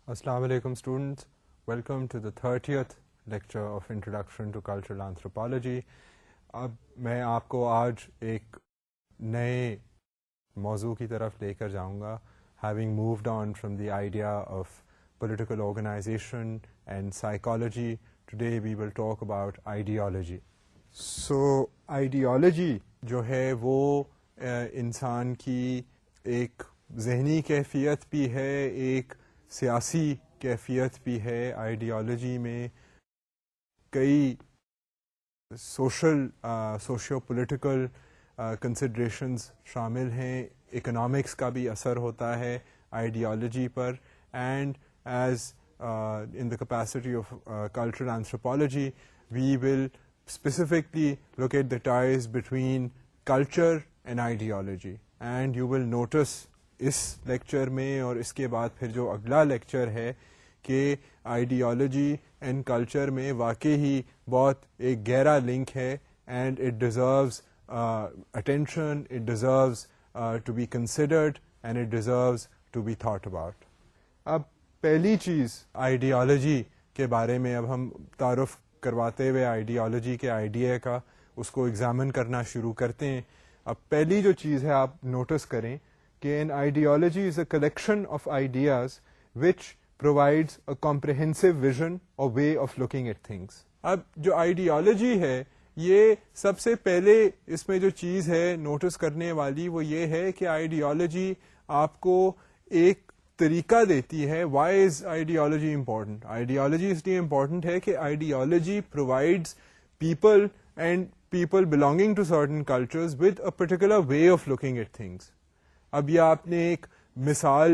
Assalamu alaikum students, welcome to the 30th lecture of Introduction to Cultural Anthropology. اب میں آپ کو آج ایک نئے موضوع کی طرف لے کر جاؤں گا. Having moved on from the idea of political organization and psychology, today we will talk about ideology. So ideology جو ہے وہ انسان کی ایک ذہنی کیفیت بھی ہے, ایک سیاسی کیفیت بھی ہے. آئیڈیالوجی میں کئی سوشیو پولیٹیکل کنسیڈریشنز شامل ہیں. اکنامکس کا بھی اثر ہوتا ہے ideology per. And as in the capacity of cultural anthropology, we will specifically look at the ties between culture and ideology. And you will notice اس لیکچر میں اور اس کے بعد پھر جو اگلا لیکچر ہے کہ آئیڈیالوجی اینڈ کلچر میں واقعی ہی بہت ایک گہرا لنک ہے. And it deserves attention, it deserves to be considered, and it deserves to be thought about. اب پہلی چیز آئیڈیالوجی کے بارے میں اب ہم تعارف کرواتے ہوئے آئیڈیالوجی کے آئیڈیا کا اس کو ایگزامن کرنا شروع کرتے ہیں. اب پہلی جو چیز ہے آپ نوٹس کریں کہ an ideology is a collection of ideas which provides a comprehensive vision or way of looking at things. اب جو آئیڈیالوجی ہے یہ سب سے پہلے اس میں جو چیز ہے نوٹس کرنے والی وہ یہ ہے کہ آئیڈیالوجی آپ کو ایک طریقہ دیتی ہے. why is ideology important? Ideology اس لیے امپورٹنٹ ہے کہ ideology provides people and people belonging to certain cultures with a particular way of looking at things. اب یہ آپ نے ایک مثال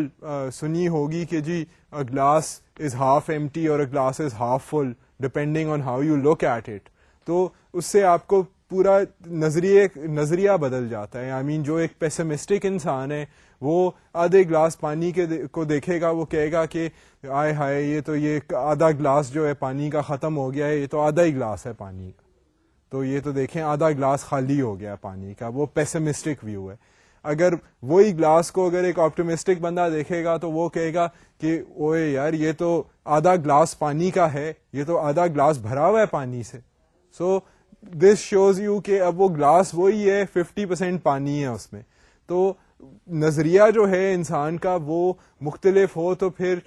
سنی ہوگی کہ جی a glass is half empty اور a glass is half full depending on how you look at it. تو اس سے آپ کو پورا نظریہ بدل جاتا ہے. I mean جو ایک پیسمسٹک انسان ہے وہ آدھے گلاس پانی کو دیکھے گا, وہ کہے گا کہ آئے ہائے یہ آدھا گلاس جو ہے پانی کا ختم ہو گیا ہے, یہ تو آدھا ہی گلاس ہے پانی کا, تو یہ تو دیکھیں آدھا گلاس خالی ہو گیا پانی کا. وہ پیسمسٹک ویو ہے. اگر وہی گلاس کو اگر ایک آپٹیمسٹک بندہ دیکھے گا تو وہ کہے گا کہ اوئے یار یہ تو آدھا گلاس پانی کا ہے, یہ تو آدھا گلاس بھرا ہوا ہے پانی سے. سو دس شوز یو کہ اب وہ گلاس وہی ہے, 50% پانی ہے اس میں. تو نظریہ جو ہے انسان کا وہ مختلف ہو تو پھر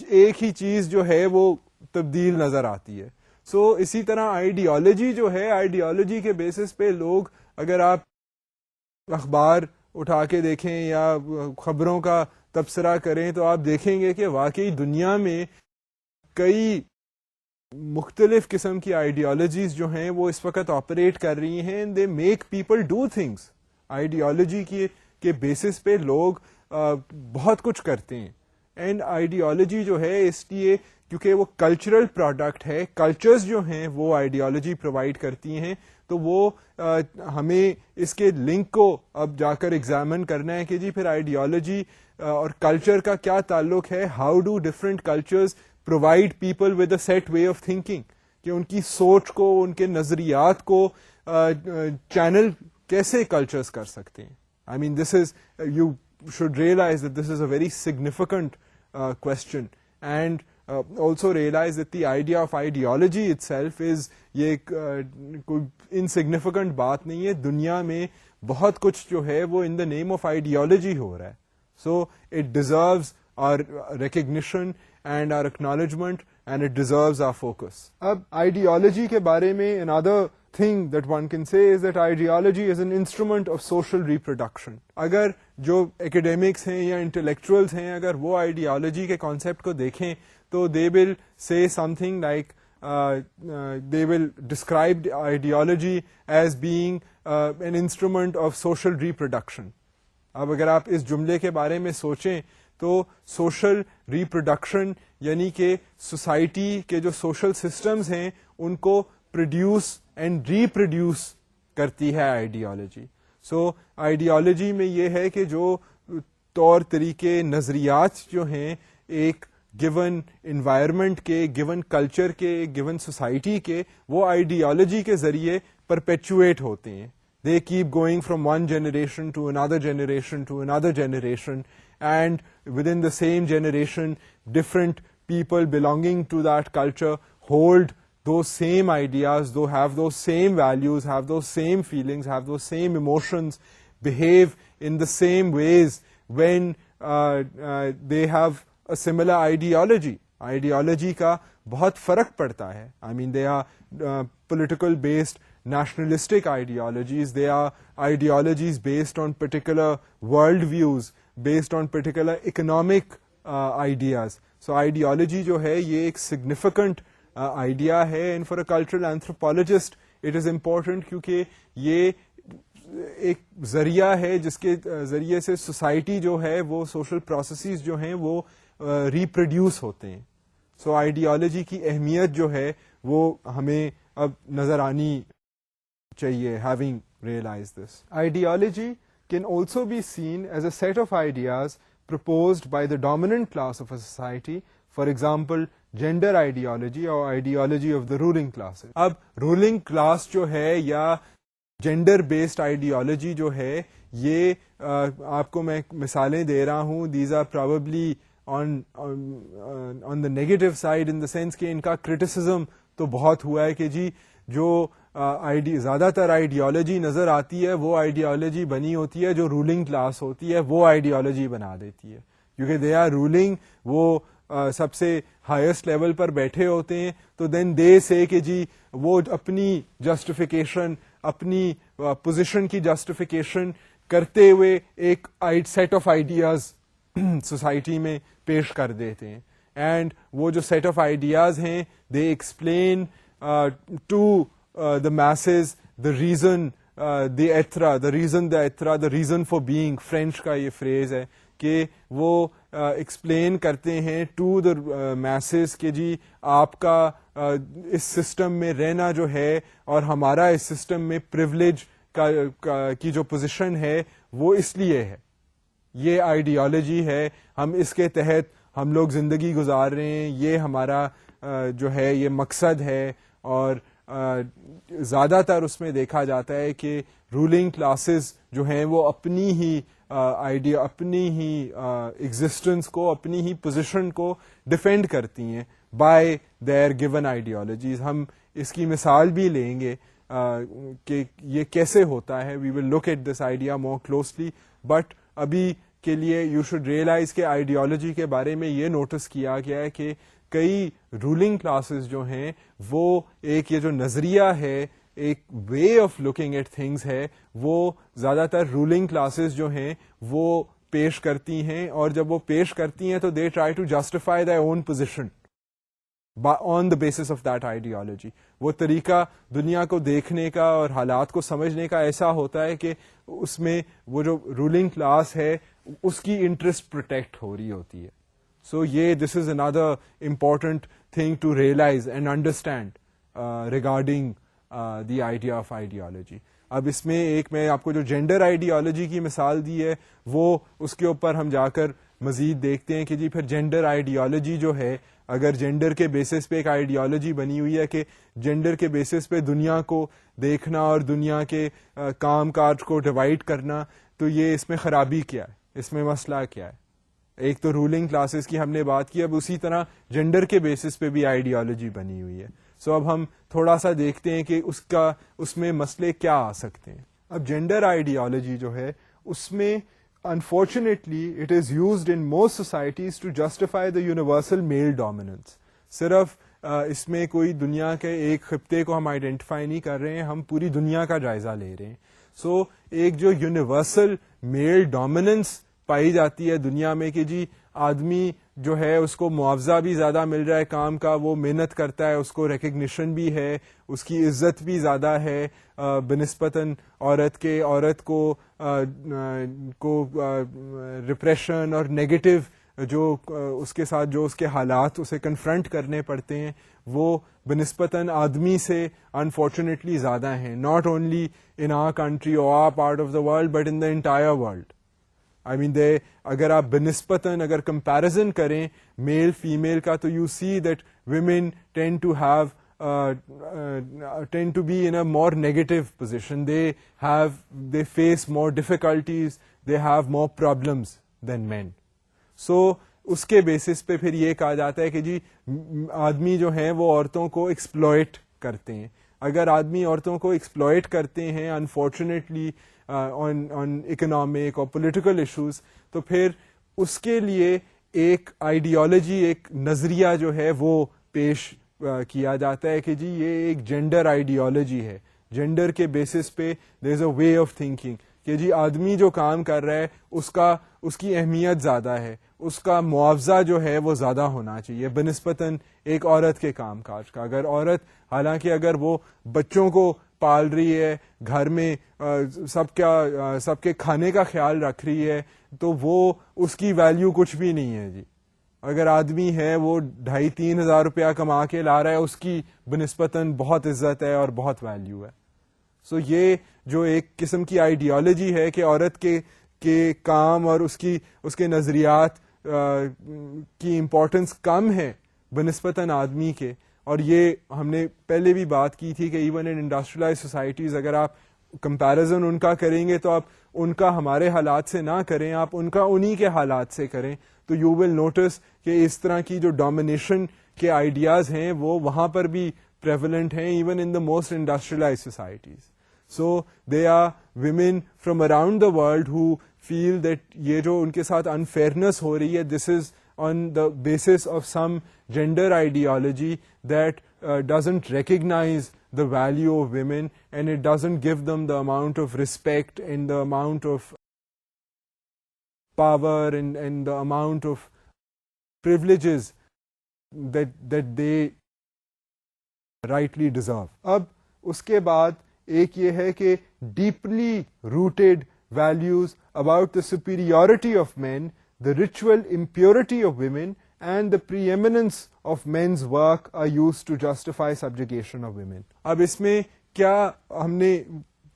ایک ہی چیز جو ہے وہ تبدیل نظر آتی ہے. سو اسی طرح آئیڈیالوجی جو ہے, آئیڈیالوجی کے بیسس پہ لوگ, اگر آپ اخبار اٹھا کے دیکھیں یا خبروں کا تبصرہ کریں تو آپ دیکھیں گے کہ واقعی دنیا میں کئی مختلف قسم کی آئیڈیالوجیز جو ہیں وہ اس وقت آپریٹ کر رہی ہیں. They make people do things. Ideology کے بیسس پہ لوگ بہت کچھ کرتے ہیں. اینڈ آئیڈیالوجی جو ہے اس لیے کیونکہ وہ کلچرل پروڈکٹ ہے, کلچرز جو ہیں وہ آئیڈیالوجی پرووائڈ کرتی ہیں. تو وہ ہمیں اس کے لنک کو اب جا کر ایگزامن کرنا ہے کہ جی پھر آئیڈیالوجی اور کلچر کا کیا تعلق ہے. How do different cultures provide people with a set way of thinking, کہ ان کی سوچ کو, ان کے نظریات کو چینل کیسے کلچرز کر سکتے ہیں. I mean this is, you should realize that this is a very significant question. And also realize that the idea of ideology itself is یہ کوئی انسگنیفیکنٹ بات نہیں ہے. دنیا میں بہت کچھ جو ہے وہ in the name of ideology ہو رہا ہے. So it deserves our recognition and our acknowledgement and it deserves our focus. اب ideology کے بارے میں another thing that one can say is that ideology is an instrument of social reproduction. اگر جو academics ہیں یا intellectuals ہیں اگر وہ ideology کے concept کو دیکھیں تو they will say something like they will describe ideology as being an instrument of social reproduction. اب اگر آپ اس جملے کے بارے میں سوچیں تو سوشل ریپروڈکشن یعنی کہ سوسائٹی کے جو سوشل سسٹمز ہیں ان کو پروڈیوس اینڈ ریپروڈیوس کرتی ہے آئیڈیالوجی. سو آئیڈیالوجی میں یہ ہے کہ جو طور طریقے, نظریات جو ہیں ایک گیون انوائرمنٹ کے, گیون کلچر کے, گیون سوسائٹی کے, وہ آئیڈیالوجی کے ذریعے پرپیچویٹ ہوتے ہیں. they keep going from one generation to another generation to another generation, and within the same generation different people belonging to that culture hold those same ideas, though have those same values, have those same feelings, have those same emotions, behave in the same ways when they have a similar ideology. Ideology کا بہت فرق پڑتا ہے. I mean, they are political based nationalistic ideologies, they are ideologies based on particular world views, based on particular economic ideas. So ideology جو ہے یہ ایک significant idea ہے, and for a cultural anthropologist it is important کیونکہ یہ ایک ذریعہ ہے جس کے ذریعے سے سوسائٹی جو ہے وہ سوشل پروسیسز جو ہیں وہ ریپروڈیوس ہوتے ہیں. سو آئیڈیالوجی کی اہمیت جو ہے وہ ہمیں اب نظر آنی چاہیے. Having realised this, ideology can also be seen as a set of ideas proposed by the dominant class of a society, for example gender ideology or ideology of the ruling classes. اب ruling class جو ہے یا gender based ideology جو ہے یہ آپ کو میں مثالیں دے رہا ہوں. These are probably on the negative side in the sense کہ ان کا کرٹیسزم تو بہت ہوا ہے کہ جی جو زیادہ تر آئیڈیالوجی نظر آتی ہے وہ آئیڈیالوجی بنی ہوتی ہے جو رولنگ کلاس ہوتی ہے وہ آئیڈیالوجی بنا دیتی ہے, کیونکہ دے آر رولنگ, وہ سب سے ہائیسٹ لیول پر بیٹھے ہوتے ہیں. تو دین دے سے کہ جی وہ اپنی جسٹیفیکیشن, اپنی پوزیشن کی جسٹیفیکیشن کرتے ہوئے ایک سیٹ آف آئیڈیاز سوسائٹی میں پیش کر دیتے ہیں. اینڈ وہ جو سیٹ آف آئیڈیاز ہیں they explain to the masses the reason the ethra, the reason for being. French کا یہ فریز ہے کہ وہ ایکسپلین کرتے ہیں ٹو دا masses کہ جی آپ کا اس سسٹم میں رہنا جو ہے اور ہمارا اس سسٹم میں پریولیج کی جو پوزیشن ہے وہ اس لیے ہے, یہ آئیڈیالوجی ہے, ہم اس کے تحت ہم لوگ زندگی گزار رہے ہیں, یہ ہمارا جو ہے یہ مقصد ہے. اور زیادہ تر اس میں دیکھا جاتا ہے کہ رولنگ کلاسز جو ہیں وہ اپنی ہی اپنی ہی ایگزسٹنس کو, اپنی ہی پوزیشن کو ڈیفینڈ کرتی ہیں بائی دیئر گیون آئیڈیالوجیز. ہم اس کی مثال بھی لیں گے کہ یہ کیسے ہوتا ہے. We will look at this idea more closely, but ابھی کے لیے یو شوڈ ریئلائز کہ آئیڈیالوجی کے بارے میں یہ نوٹس کیا گیا ہے کہ کئی رولنگ کلاسز جو ہیں وہ ایک یہ جو نظریہ ہے, ایک way of looking at things ہے, وہ زیادہ تر رولنگ کلاسز جو ہیں وہ پیش کرتی ہیں. اور جب وہ پیش کرتی ہیں تو they try to justify their own position on the basis of that ideology. وہ طریقہ دنیا کو دیکھنے کا اور حالات کو سمجھنے کا ایسا ہوتا ہے کہ اس میں وہ جو رولنگ کلاس ہے اس کی انٹرسٹ پروٹیکٹ ہو رہی ہوتی ہے. سو یہ this is another important thing to realize and understand regarding the idea of ideology. اب اس میں ایک میں آپ کو جو جینڈر آئیڈیالوجی کی مثال دی ہے وہ اس کے اوپر ہم جا کر مزید دیکھتے ہیں کہ جی پھر جینڈر آئیڈیالوجی جو ہے, اگر جینڈر کے بیسس پہ ایک آئیڈیالوجی بنی ہوئی ہے کہ جینڈر کے بیسس پہ دنیا کو دیکھنا اور دنیا کے کام کاج کو ڈیوائڈ کرنا, تو یہ اس میں خرابی کیا ہے, اس میں مسئلہ کیا ہے. ایک تو رولنگ کلاسز کی ہم نے بات کی, اب اسی طرح جینڈر کے بیسس پہ بھی آئیڈیالوجی بنی ہوئی ہے. سو اب ہم تھوڑا سا دیکھتے ہیں کہ اس میں مسئلے کیا آ سکتے ہیں. اب جینڈر آئیڈیالوجی جو ہے اس میں unfortunately it is used in most societies to justify the universal male dominance. صرف اس میں کوئی دنیا کے ایک خطے کو ہم آئیڈینٹیفائی نہیں کر رہے ہیں, ہم پوری دنیا کا جائزہ لے رہے ہیں. سو ایک جو یونیورسل میل ڈومیننس پائی جاتی ہے دنیا میں کہ جی آدمی جو ہے اس کو معاوضہ بھی زیادہ مل رہا ہے کام کا, وہ محنت کرتا ہے, اس کو ریکگنیشن بھی ہے, اس کی عزت بھی زیادہ ہے بنسبتاً عورت کے. عورت کو ریپریشن اور نیگیٹو جو اس کے ساتھ جو اس کے حالات اسے کنفرنٹ کرنے پڑتے ہیں وہ بنسبتاً آدمی سے انفارچونیٹلی زیادہ ہیں, not only in our country اور our part of the world but in the entire world. I mean اگر آپ بنسبتاً اگر کمپیرزن کریں میل فیمیل کا تو you see that women tend to have tend to be in a more negative position. They face more difficulties, they have more problems than men. So اس کے basis پہ پھر یہ کہا جاتا ہے کہ جی آدمی جو ہیں وہ عورتوں کو ایکسپلوئٹ کرتے ہیں. اگر آدمی عورتوں کو ایکسپلوئٹ کرتے ہیں انفارچونیٹلی آن اکنامک اور پولیٹیکل ایشوز, تو پھر اس کے لیے ایک آئیڈیالوجی, ایک نظریہ جو ہے وہ پیش کیا جاتا ہے کہ جی یہ ایک جینڈر آئیڈیالوجی ہے. جینڈر کے بیسس پہ دیر از اے وے آف تھنکنگ کہ جی آدمی جو کام کر رہا ہے اس کی اہمیت زیادہ ہے, اس کا معاوضہ جو ہے وہ زیادہ ہونا چاہیے بنسبتاً ایک عورت کے کام کاج کا. اگر عورت حالانکہ اگر وہ بچوں کو پال رہی ہے, گھر میں سب کے کھانے کا خیال رکھ رہی ہے, تو وہ اس کی ویلیو کچھ بھی نہیں ہے جی. اگر آدمی ہے وہ 2,500-3,000 ہزار روپیہ کما کے لا رہا ہے, اس کی بنسبتاً بہت عزت ہے اور بہت ویلیو ہے. سو یہ جو ایک قسم کی آئیڈیالوجی ہے کہ عورت کے کام اور اس کے نظریات کی امپورٹنس کم ہے بنسبتاً آدمی کے. اور یہ ہم نے پہلے بھی بات کی تھی کہ ایون ان انڈسٹریلائز سوسائٹیز اگر آپ کمپیریزن ان کا کریں گے تو آپ ان کا ہمارے حالات سے نہ کریں, آپ ان کا انہی کے حالات سے کریں, تو یو ول نوٹس کہ اس طرح کی جو ڈومینیشن کے آئیڈیاز ہیں وہ وہاں پر بھی پریولنٹ ہیں even in the most industrialise societies. So they are women from around the world who feel that یہ جو ان کے ساتھ unfairness ہو رہی ہے, this is on the basis of some gender ideology that doesn't recognize the value of women and it doesn't give them the amount of respect and the amount of power and the amount of privileges that they rightly deserve. اب اس کے بعد ایک یہ ہے کہ deeply rooted values about the superiority of men, the ritual impurity of women and the preeminence of men's work are used to justify subjugation of women. اب اس میں کیا ہم نے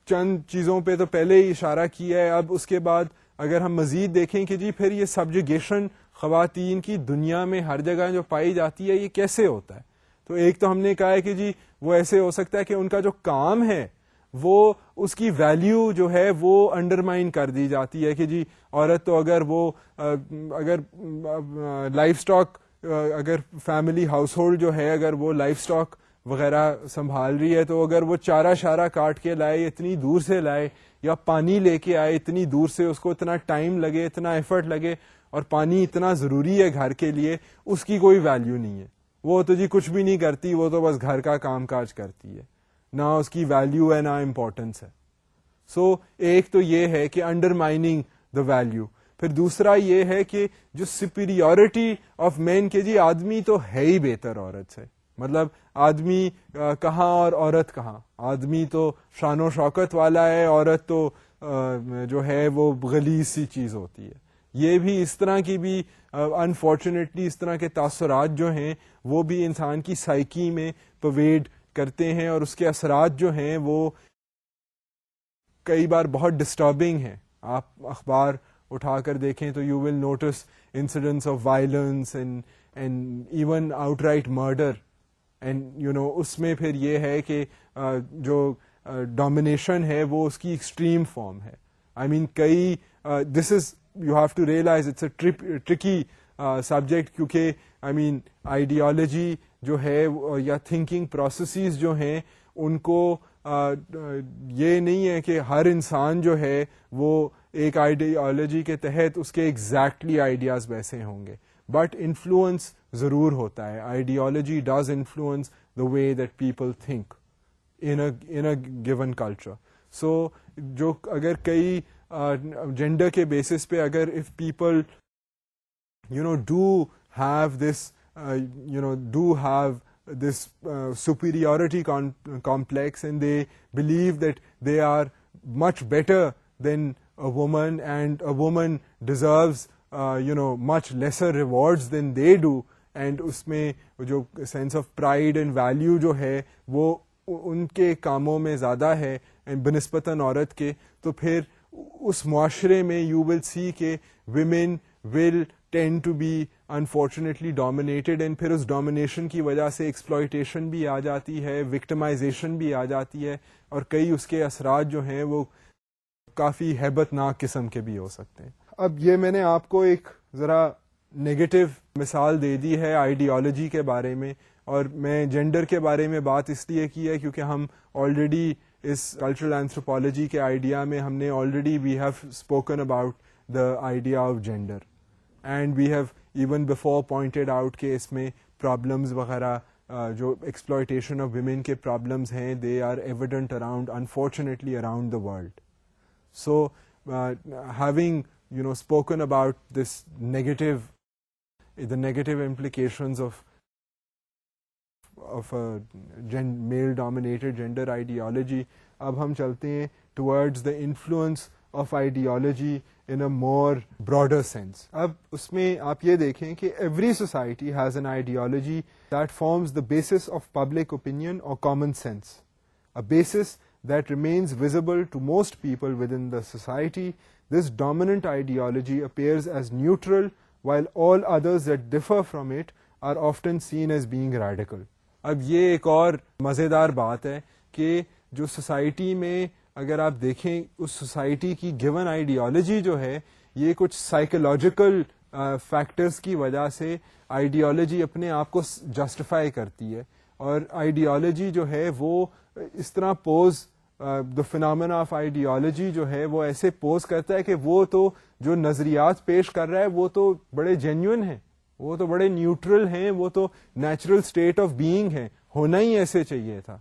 چند چیزوں پہ تو پہلے ہی اشارہ کیا ہے. اب اس کے بعد اگر ہم مزید دیکھیں کہ جی پھر یہ سبجیگیشن خواتین کی دنیا میں ہر جگہ جو پائی جاتی ہے یہ کیسے ہوتا ہے, تو ایک تو ہم نے کہا ہے کہ جی وہ ایسے ہو سکتا ہے کہ ان کا جو کام ہے وہ اس کی ویلیو جو ہے وہ انڈرمائن کر دی جاتی ہے کہ جی عورت تو اگر لائف سٹاک, اگر فیملی ہاؤس ہولڈ جو ہے اگر وہ لائف سٹاک وغیرہ سنبھال رہی ہے, تو اگر وہ چارہ شارہ کاٹ کے لائے, اتنی دور سے لائے, یا پانی لے کے آئے اتنی دور سے, اس کو اتنا ٹائم لگے, اتنا ایفرٹ لگے, اور پانی اتنا ضروری ہے گھر کے لیے, اس کی کوئی ویلیو نہیں ہے. وہ تو جی کچھ بھی نہیں کرتی, وہ تو بس گھر کا کام کاج کرتی ہے, نہ اس کی ویلیو ہے نہ امپورٹنس ہے. سو ایک تو یہ ہے کہ انڈرمائننگ دا ویلیو. پھر دوسرا یہ ہے کہ جو سپیریورٹی آف مین کہ جی آدمی تو ہے ہی بہتر عورت سے, مطلب آدمی کہاں اور عورت کہاں, آدمی تو شان و شوکت والا ہے, عورت تو جو ہے وہ غلیظ سی چیز ہوتی ہے. یہ بھی اس طرح کی بھی انفارچونیٹلی اس طرح کے تاثرات جو ہیں وہ بھی انسان کی سائیکی میں پرویڈ کرتے ہیں, اور اس کے اثرات جو ہیں وہ کئی بار بہت ڈسٹربنگ ہیں. آپ اخبار اٹھا کر دیکھیں تو you will notice incidents of violence and even outright murder, and you know اس میں پھر یہ ہے کہ جو ڈومینیشن ہے وہ اس کی ایکسٹریم فارم ہے. آئی مین کئی this is you have to realize it's a tricky subject, کیونکہ آئی مین آئیڈیالوجی جو ہے یا تھنکنگ پروسیسز جو ہیں ان کو یہ نہیں ہے کہ ہر انسان جو ہے وہ ایک آئیڈیالوجی کے تحت اس کے ایگزیکٹلی آئیڈیاز ویسے ہوں گے, بٹ انفلوئنس ضرور ہوتا ہے. Ideology does influence the way that people think in a given culture. So جو اگر کئی جینڈر کے بیسس پہ اگر if people do have this superiority complex, and they believe that they are much better than a woman, and a woman deserves much lesser rewards than they do, and اس میں جو sense of pride and value جو ہے وہ ان کے کاموں میں زیادہ ہے بنسبتاً عورت کے, تو پھر اس معاشرے میں you will see کہ women will tend to be unfortunately dominated, and پھر اس ڈومینیشن کی وجہ سے ایکسپلائٹیشن بھی آ جاتی ہے, وکٹمائزیشن بھی آ جاتی ہے, اور کئی اس کے اثرات جو ہیں وہ کافی ہیبت ناک قسم کے بھی ہو سکتے ہیں. اب یہ میں نے آپ کو ایک ذرا نیگیٹو مثال دے دی ہے آئیڈیالوجی کے بارے میں, اور میں جینڈر کے بارے میں بات اس لیے کی ہے کیونکہ ہم آلریڈی اس کلچرل اینتھروپالوجی کے آئیڈیا میں ہم نے already we have spoken about the idea of gender, and we have even before pointed out کہ اس میں پرابلمز وغیرہ جو ایکسپلائٹیشن آف ویمن کے پرابلمز ہیں they are evident around unfortunately around the world. So having spoken about this the negative implications of a male dominated gender ideology, اب ہم چلتے ہیں towards the influence of ideology in a more broader sense. اب اس میں آپ یہ دیکھیں کہ every society has an ideology that forms the basis of public opinion or common sense, a basis that remains visible to most people within the society. This dominant ideology appears as neutral, while all others that differ from it are often seen as being radical. اب یہ ایک اور مزیدار بات ہے کہ جو society میں اگر آپ دیکھیں اس سوسائٹی کی گیون آئیڈیالوجی جو ہے یہ کچھ سائیکولوجیکل فیکٹرز کی وجہ سے آئیڈیالوجی اپنے آپ کو جسٹیفائی کرتی ہے, اور آئیڈیالوجی جو ہے وہ اس طرح pose the phenomena of ideology جو ہے وہ ایسے پوز کرتا ہے کہ وہ تو جو نظریات پیش کر رہا ہے وہ تو بڑے جینیون ہیں, وہ تو بڑے نیوٹرل ہیں, وہ تو نیچرل اسٹیٹ آف بینگ ہے, ہونا ہی ایسے چاہیے تھا.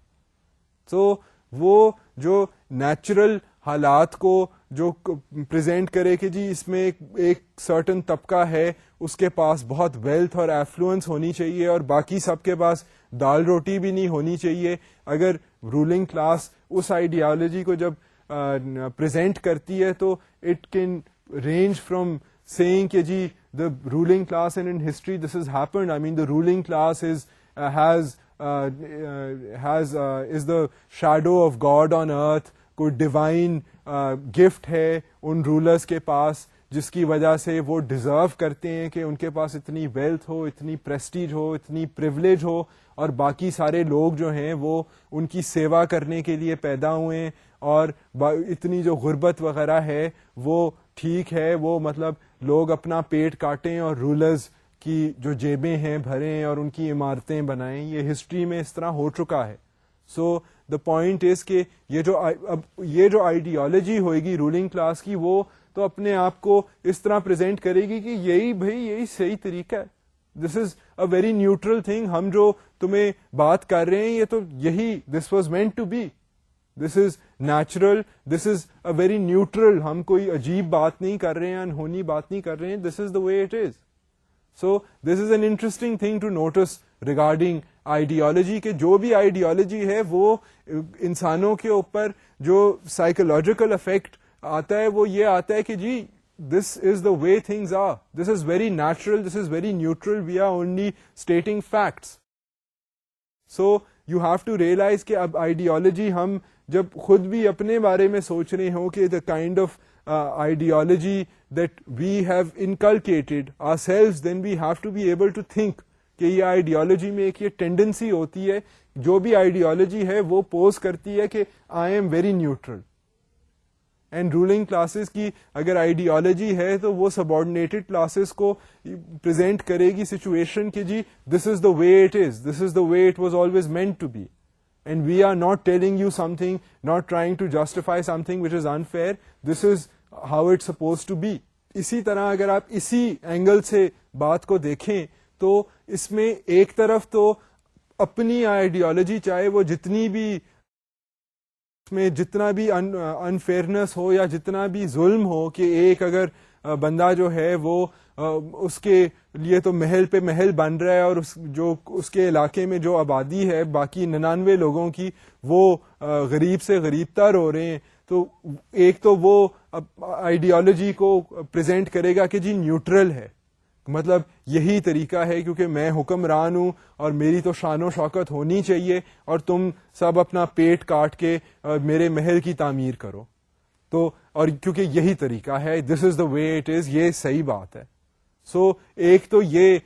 تو وہ جو نیچرل حالات کو جو پریزنٹ کرے کہ جی اس میں ایک سرٹن طبقہ ہے اس کے پاس بہت ویلتھ اور ایفلوئنس ہونی چاہیے اور باقی سب کے پاس دال روٹی بھی نہیں ہونی چاہیے. اگر رولنگ کلاس اس آئیڈیالوجی کو جب پریزنٹ کرتی ہے تو it can range from seeing کہ جی the ruling class, and in history this has happened. I mean, the ruling class is the shadow of God on earth. کوئی ڈیوائن گفٹ ہے ان rulers کے پاس جس کی وجہ سے وہ ڈیزرو کرتے ہیں کہ ان کے پاس اتنی ویلتھ ہو, اتنی پریسٹیج ہو, اتنی پریولیج ہو, اور باقی سارے لوگ جو ہیں وہ ان کی سیوا کرنے کے لیے پیدا ہوئے ہیں, اور اتنی جو غربت وغیرہ ہے وہ ٹھیک ہے, وہ مطلب لوگ اپنا پیٹ کاٹیں اور رولرز کی جو جیبیں ہیں بھریں اور ان کی عمارتیں بنائیں. یہ ہسٹری میں اس طرح ہو چکا ہے. سو دا پوائنٹ از کہ یہ جو آئیڈیالوجی ہوئے گی رولنگ کلاس کی وہ تو اپنے آپ کو اس طرح پریزنٹ کرے گی کہ یہی صحیح طریقہ ہے, دس is a very neutral thing, ہم جو تمہیں بات کر رہے ہیں یہ تو یہی this was meant to be, this is natural, this is a very neutral, ہم کوئی عجیب بات نہیں کر رہے ہیں, انہونی بات نہیں کر رہے ہیں, this is the way it is. So this is an interesting thing to notice regarding ideology کہ جو بھی آئیڈیالوجی ہے وہ انسانوں کے اوپر جو سائیکولوجیکل افیکٹ آتا ہے وہ یہ آتا ہے کہ جی this is the way things are, this is very natural, this is very neutral, we are only stating facts. So you have to realize کہ اب آئیڈیالوجی ہم جب خود بھی اپنے بارے میں سوچ رہے ہوں کہ the kind of ideology that we have inculcated ourselves, then we have to be able to think کہ یہ آئیڈیالوجی میں ایک یہ ٹینڈنسی ہوتی ہے, جو بھی آئیڈیالوجی ہے وہ پوز کرتی ہے کہ I am very neutral. And ruling classes کی اگر آئیڈیالوجی ہے تو وہ سبارڈینیٹڈ کلاسز کو پریزنٹ کرے گی سچویشن کہ جی this is the way it is, this is the way it was always meant to be, and we are not telling you something, not trying to justify something which is unfair, this is how it suppose to be. اسی طرح اگر آپ اسی angle سے بات کو دیکھیں تو اس میں ایک طرف تو اپنی آئیڈیالوجی چاہے وہ جتنی بھی اس میں جتنا بھی انفیئرنس ہو یا جتنا بھی ظلم ہو کہ ایک اگر بندہ جو ہے وہ اس کے لیے تو محل پہ محل بن رہا ہے اور اس کے علاقے میں جو آبادی ہے باقی 99 لوگوں کی وہ غریب سے غریب تر ہو رہے ہیں, تو ایک تو وہ آئیڈیالوجی کو پریزنٹ کرے گا کہ جی نیوٹرل ہے, مطلب یہی طریقہ ہے کیونکہ میں حکمران ہوں اور میری تو شان و شوکت ہونی چاہیے اور تم سب اپنا پیٹ کاٹ کے میرے محل کی تعمیر کرو, تو اور کیونکہ یہی طریقہ ہے, دس از دا وے اٹ از, یہ صحیح بات ہے. سو ایک تو یہ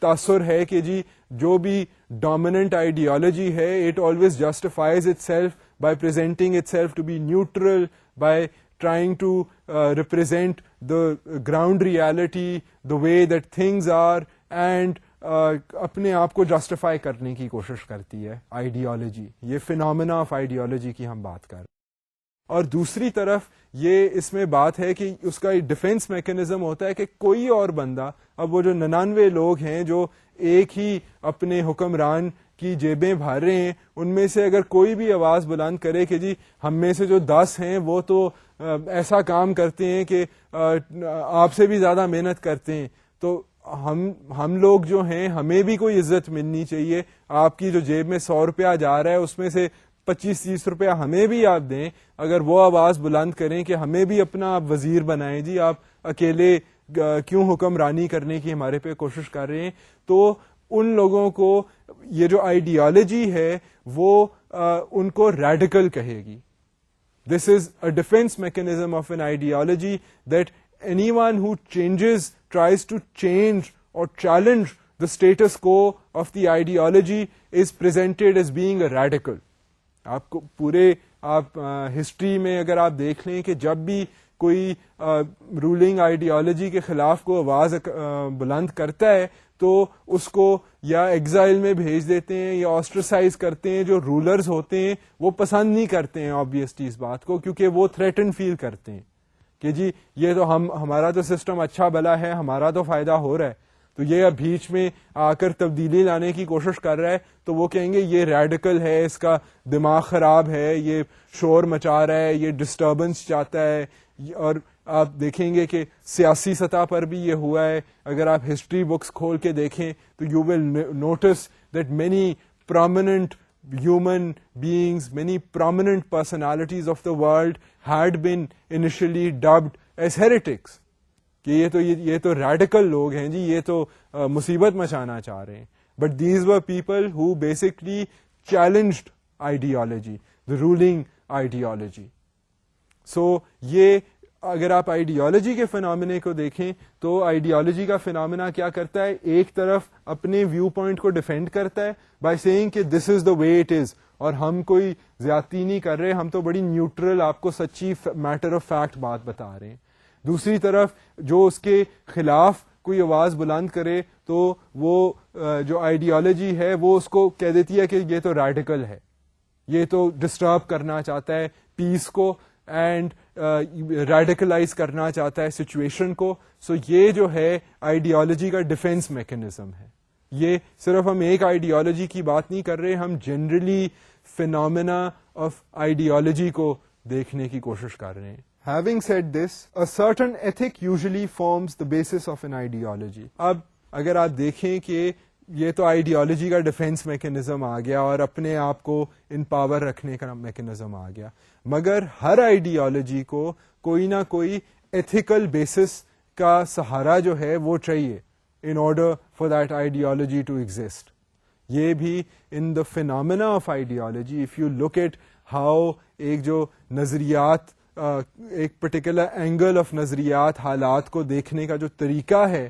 تاثر ہے کہ جی جو بھی ڈومیننٹ آئیڈیالوجی ہے it always justifies itself by presenting itself to be neutral, by trying to represent the ground reality, the way that things are, and اپنے آپ کو جسٹیفائی کرنے کی کوشش کرتی ہے آئیڈیالوجی. یہ فینومینا آف آئیڈیالوجی کی ہم بات کر رہے ہیں. اور دوسری طرف یہ اس میں بات ہے کہ اس کا ڈیفینس میکینزم ہوتا ہے کہ کوئی اور بندہ, اب وہ جو 99 لوگ ہیں جو ایک ہی اپنے حکمران کی جیبیں بھر رہے ہیں, ان میں سے اگر کوئی بھی آواز بلند کرے کہ جی ہم میں سے جو 10 ہیں وہ تو ایسا کام کرتے ہیں کہ آپ سے بھی زیادہ محنت کرتے ہیں, تو ہم لوگ جو ہیں ہمیں بھی کوئی عزت ملنی چاہیے. آپ کی جو جیب میں 100 روپیہ جا رہا ہے اس میں سے 25-30 روپیہ ہمیں بھی آپ دیں. اگر وہ آواز بلند کریں کہ ہمیں بھی اپنا آپ وزیر بنائیں, جی آپ اکیلے کیوں حکمرانی کرنے کی ہمارے پہ کوشش کر رہے ہیں, تو ان لوگوں کو یہ جو آئیڈیالوجی ہے وہ ان کو ریڈیکل کہے گی. This is a defense mechanism of an ideology that anyone who tries to change or challenge the status quo of the ideology is presented as being a radical. آپ کو پورے ہسٹری میں اگر آپ دیکھ لیں کہ جب بھی کوئی رولنگ آئیڈیالوجی کے خلاف کو آواز بلند کرتا ہے تو اس کو یا ایگزائل میں بھیج دیتے ہیں یا آسٹرسائز کرتے ہیں. جو رولرز ہوتے ہیں وہ پسند نہیں کرتے ہیں آبویسلی اس بات کو, کیونکہ وہ تھریٹن فیل کرتے ہیں کہ جی یہ تو ہمارا تو سسٹم اچھا بھلا ہے, ہمارا تو فائدہ ہو رہا ہے, تو یہ اب بیچ میں آ کر تبدیلی لانے کی کوشش کر رہا ہے, تو وہ کہیں گے یہ ریڈیکل ہے, اس کا دماغ خراب ہے, یہ شور مچا رہا ہے, یہ ڈسٹربنس چاہتا ہے. اور آپ دیکھیں گے کہ سیاسی سطح پر بھی یہ ہوا ہے. اگر آپ ہسٹری بکس کھول کے دیکھیں تو you will notice that many prominent human beings, many prominent personalities of the world had been initially dubbed as heretics. کہ یہ تو ریڈیکل لوگ ہیں جی, یہ تو مصیبت مچانا چاہ رہے ہیں. But these were people who basically challenged ideology, the ruling ideology. So یہ اگر آپ آئیڈیالوجی کے فینومینا کو دیکھیں تو آئیڈیالوجی کا فینومینا کیا کرتا ہے, ایک طرف اپنے ویو پوائنٹ کو ڈیفینڈ کرتا ہے بائی سیئنگ کہ دس از دا وے اٹ از, اور ہم کوئی زیادتی نہیں کر رہے, ہم تو بڑی نیوٹرل آپ کو سچی میٹر آف فیکٹ بات بتا رہے ہیں. دوسری طرف جو اس کے خلاف کوئی آواز بلند کرے تو وہ جو آئیڈیالوجی ہے وہ اس کو کہہ دیتی ہے کہ یہ تو ریڈیکل ہے, یہ تو ڈسٹرب کرنا چاہتا ہے پیس کو اینڈ ریڈیکلائز کرنا چاہتا ہے سچویشن کو. سو یہ جو ہے آئیڈیالوجی کا ڈیفینس میکینزم ہے. یہ صرف ہم ایک آئیڈیالوجی کی بات نہیں کر رہے, ہم جنرلی فینومینا آف آئیڈیالوجی کو دیکھنے کی کوشش کر رہے ہیں. Having said this, a certain ethic usually forms the basis of an ideology. اب اگر آپ دیکھیں کہ یہ تو آئیڈیالوجی کا ڈیفینس میکینزم آ گیا اور اپنے آپ کو ان پاور رکھنے کا میکینزم آ گیا, مگر ہر آئیڈیالوجی کو کوئی نہ کوئی ایتھیکل بیسس کا سہارا جو ہے وہ چاہیے in order for that ideology to exist. یہ بھی in the phenomena of ideology, if you look at how ایک جو نظریات ایک پرٹیکولر اینگل آف نظریات حالات کو دیکھنے کا جو طریقہ ہے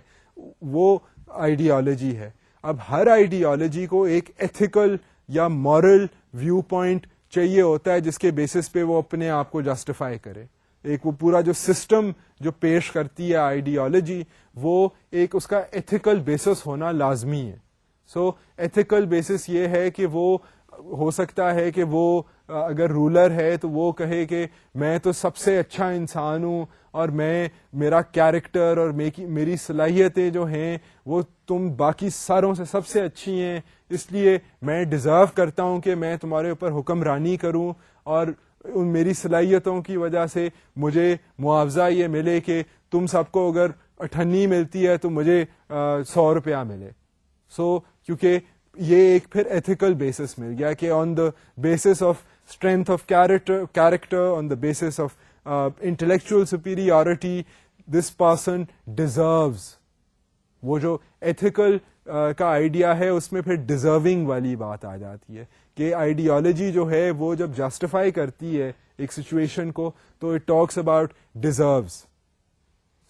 وہ آئیڈیالوجی ہے. اب ہر آئیڈیالوجی کو ایک ایتھیکل یا مورل ویو پوائنٹ چاہیے ہوتا ہے جس کے بیسس پہ وہ اپنے آپ کو جسٹیفائی کرے. ایک وہ پورا جو سسٹم جو پیش کرتی ہے آئیڈیالوجی وہ ایک اس کا ایتھیکل بیسس ہونا لازمی ہے. سو ایتھیکل بیسس یہ ہے کہ وہ ہو سکتا ہے کہ وہ اگر رولر ہے تو وہ کہے کہ میں تو سب سے اچھا انسان ہوں اور میرا کیریکٹر اور میری صلاحیتیں جو ہیں وہ تم باقی ساروں سے سب سے اچھی ہیں, اس لیے میں ڈیزرو کرتا ہوں کہ میں تمہارے اوپر حکمرانی کروں اور ان میری صلاحیتوں کی وجہ سے مجھے معاوضہ یہ ملے کہ تم سب کو اگر 98 ملتی ہے تو مجھے 100 روپیہ ملے. سو کیونکہ یہ ایک پھر ایتھیکل بیسس مل گیا کہ on the basis of strength of character on the basis of intellectual superiority this person deserves. وہ جو ایتھیکل کا آئیڈیا ہے اس میں پھر ڈیزرونگ والی بات آ جاتی ہے کہ آئیڈیالوجی جو ہے وہ جب جسٹیفائی کرتی ہے ایک سچویشن کو تو اٹ ٹاکس اباؤٹ ڈیزروز.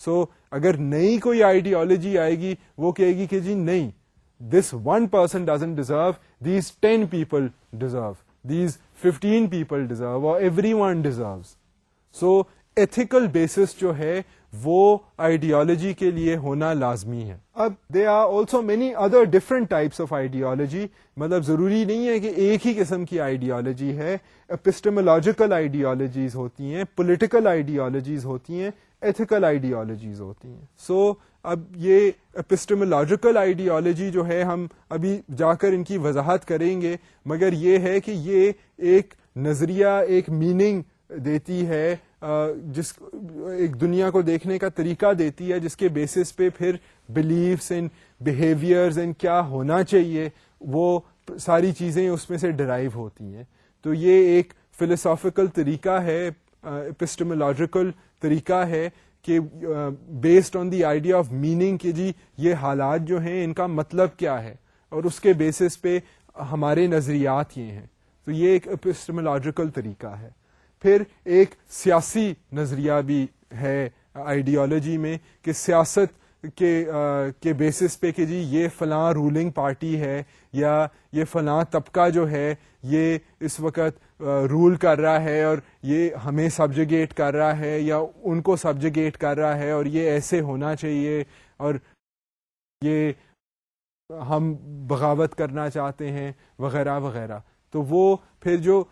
سو اگر نئی کوئی آئیڈیالوجی آئے گی وہ کہے گی کہ جی نہیں, this one person doesn't deserve, these 10 people deserve, these 15 people deserve, or everyone deserves. So ethical basis جو ہے وہ آئیڈیالوجی کے لیے ہونا لازمی ہے. اب there are also many other different types of ideology. مطلب ضروری نہیں ہے کہ ایک ہی قسم کی آئیڈیالوجی ہے. epistemological ideologies ہوتی ہیں, political ideologies ہوتی ہیں, ethical ideologies ہوتی ہیں. So اب یہ epistemological ideology جو ہے ہم ابھی جا کر ان کی وضاحت کریں گے, مگر یہ ہے کہ یہ ایک نظریہ, ایک میننگ دیتی ہے, جس ایک دنیا کو دیکھنے کا طریقہ دیتی ہے, جس کے بیسس پہ پھر بلیفس اینڈ بیہیویئرز اینڈ کیا ہونا چاہیے وہ ساری چیزیں اس میں سے ڈرائیو ہوتی ہیں. تو یہ ایک فلسافیکل طریقہ ہے, epistemological طریقہ ہے کہ based on the idea of meaning کہ جی یہ حالات جو ہیں ان کا مطلب کیا ہے, اور اس کے بیسس پہ ہمارے نظریات یہ ہیں. تو یہ ایک epistemological طریقہ ہے. پھر ایک سیاسی نظریہ بھی ہے آئیڈیالوجی میں کہ سیاست کے بیسس پہ کہ جی یہ فلاں رولنگ پارٹی ہے یا یہ فلاں طبقہ جو ہے یہ اس وقت رول کر رہا ہے اور یہ ہمیں سبجیگیٹ کر رہا ہے یا ان کو سبجیگیٹ کر رہا ہے, اور یہ ایسے ہونا چاہیے, اور یہ ہم بغاوت کرنا چاہتے ہیں وغیرہ وغیرہ. تو وہ پھر جو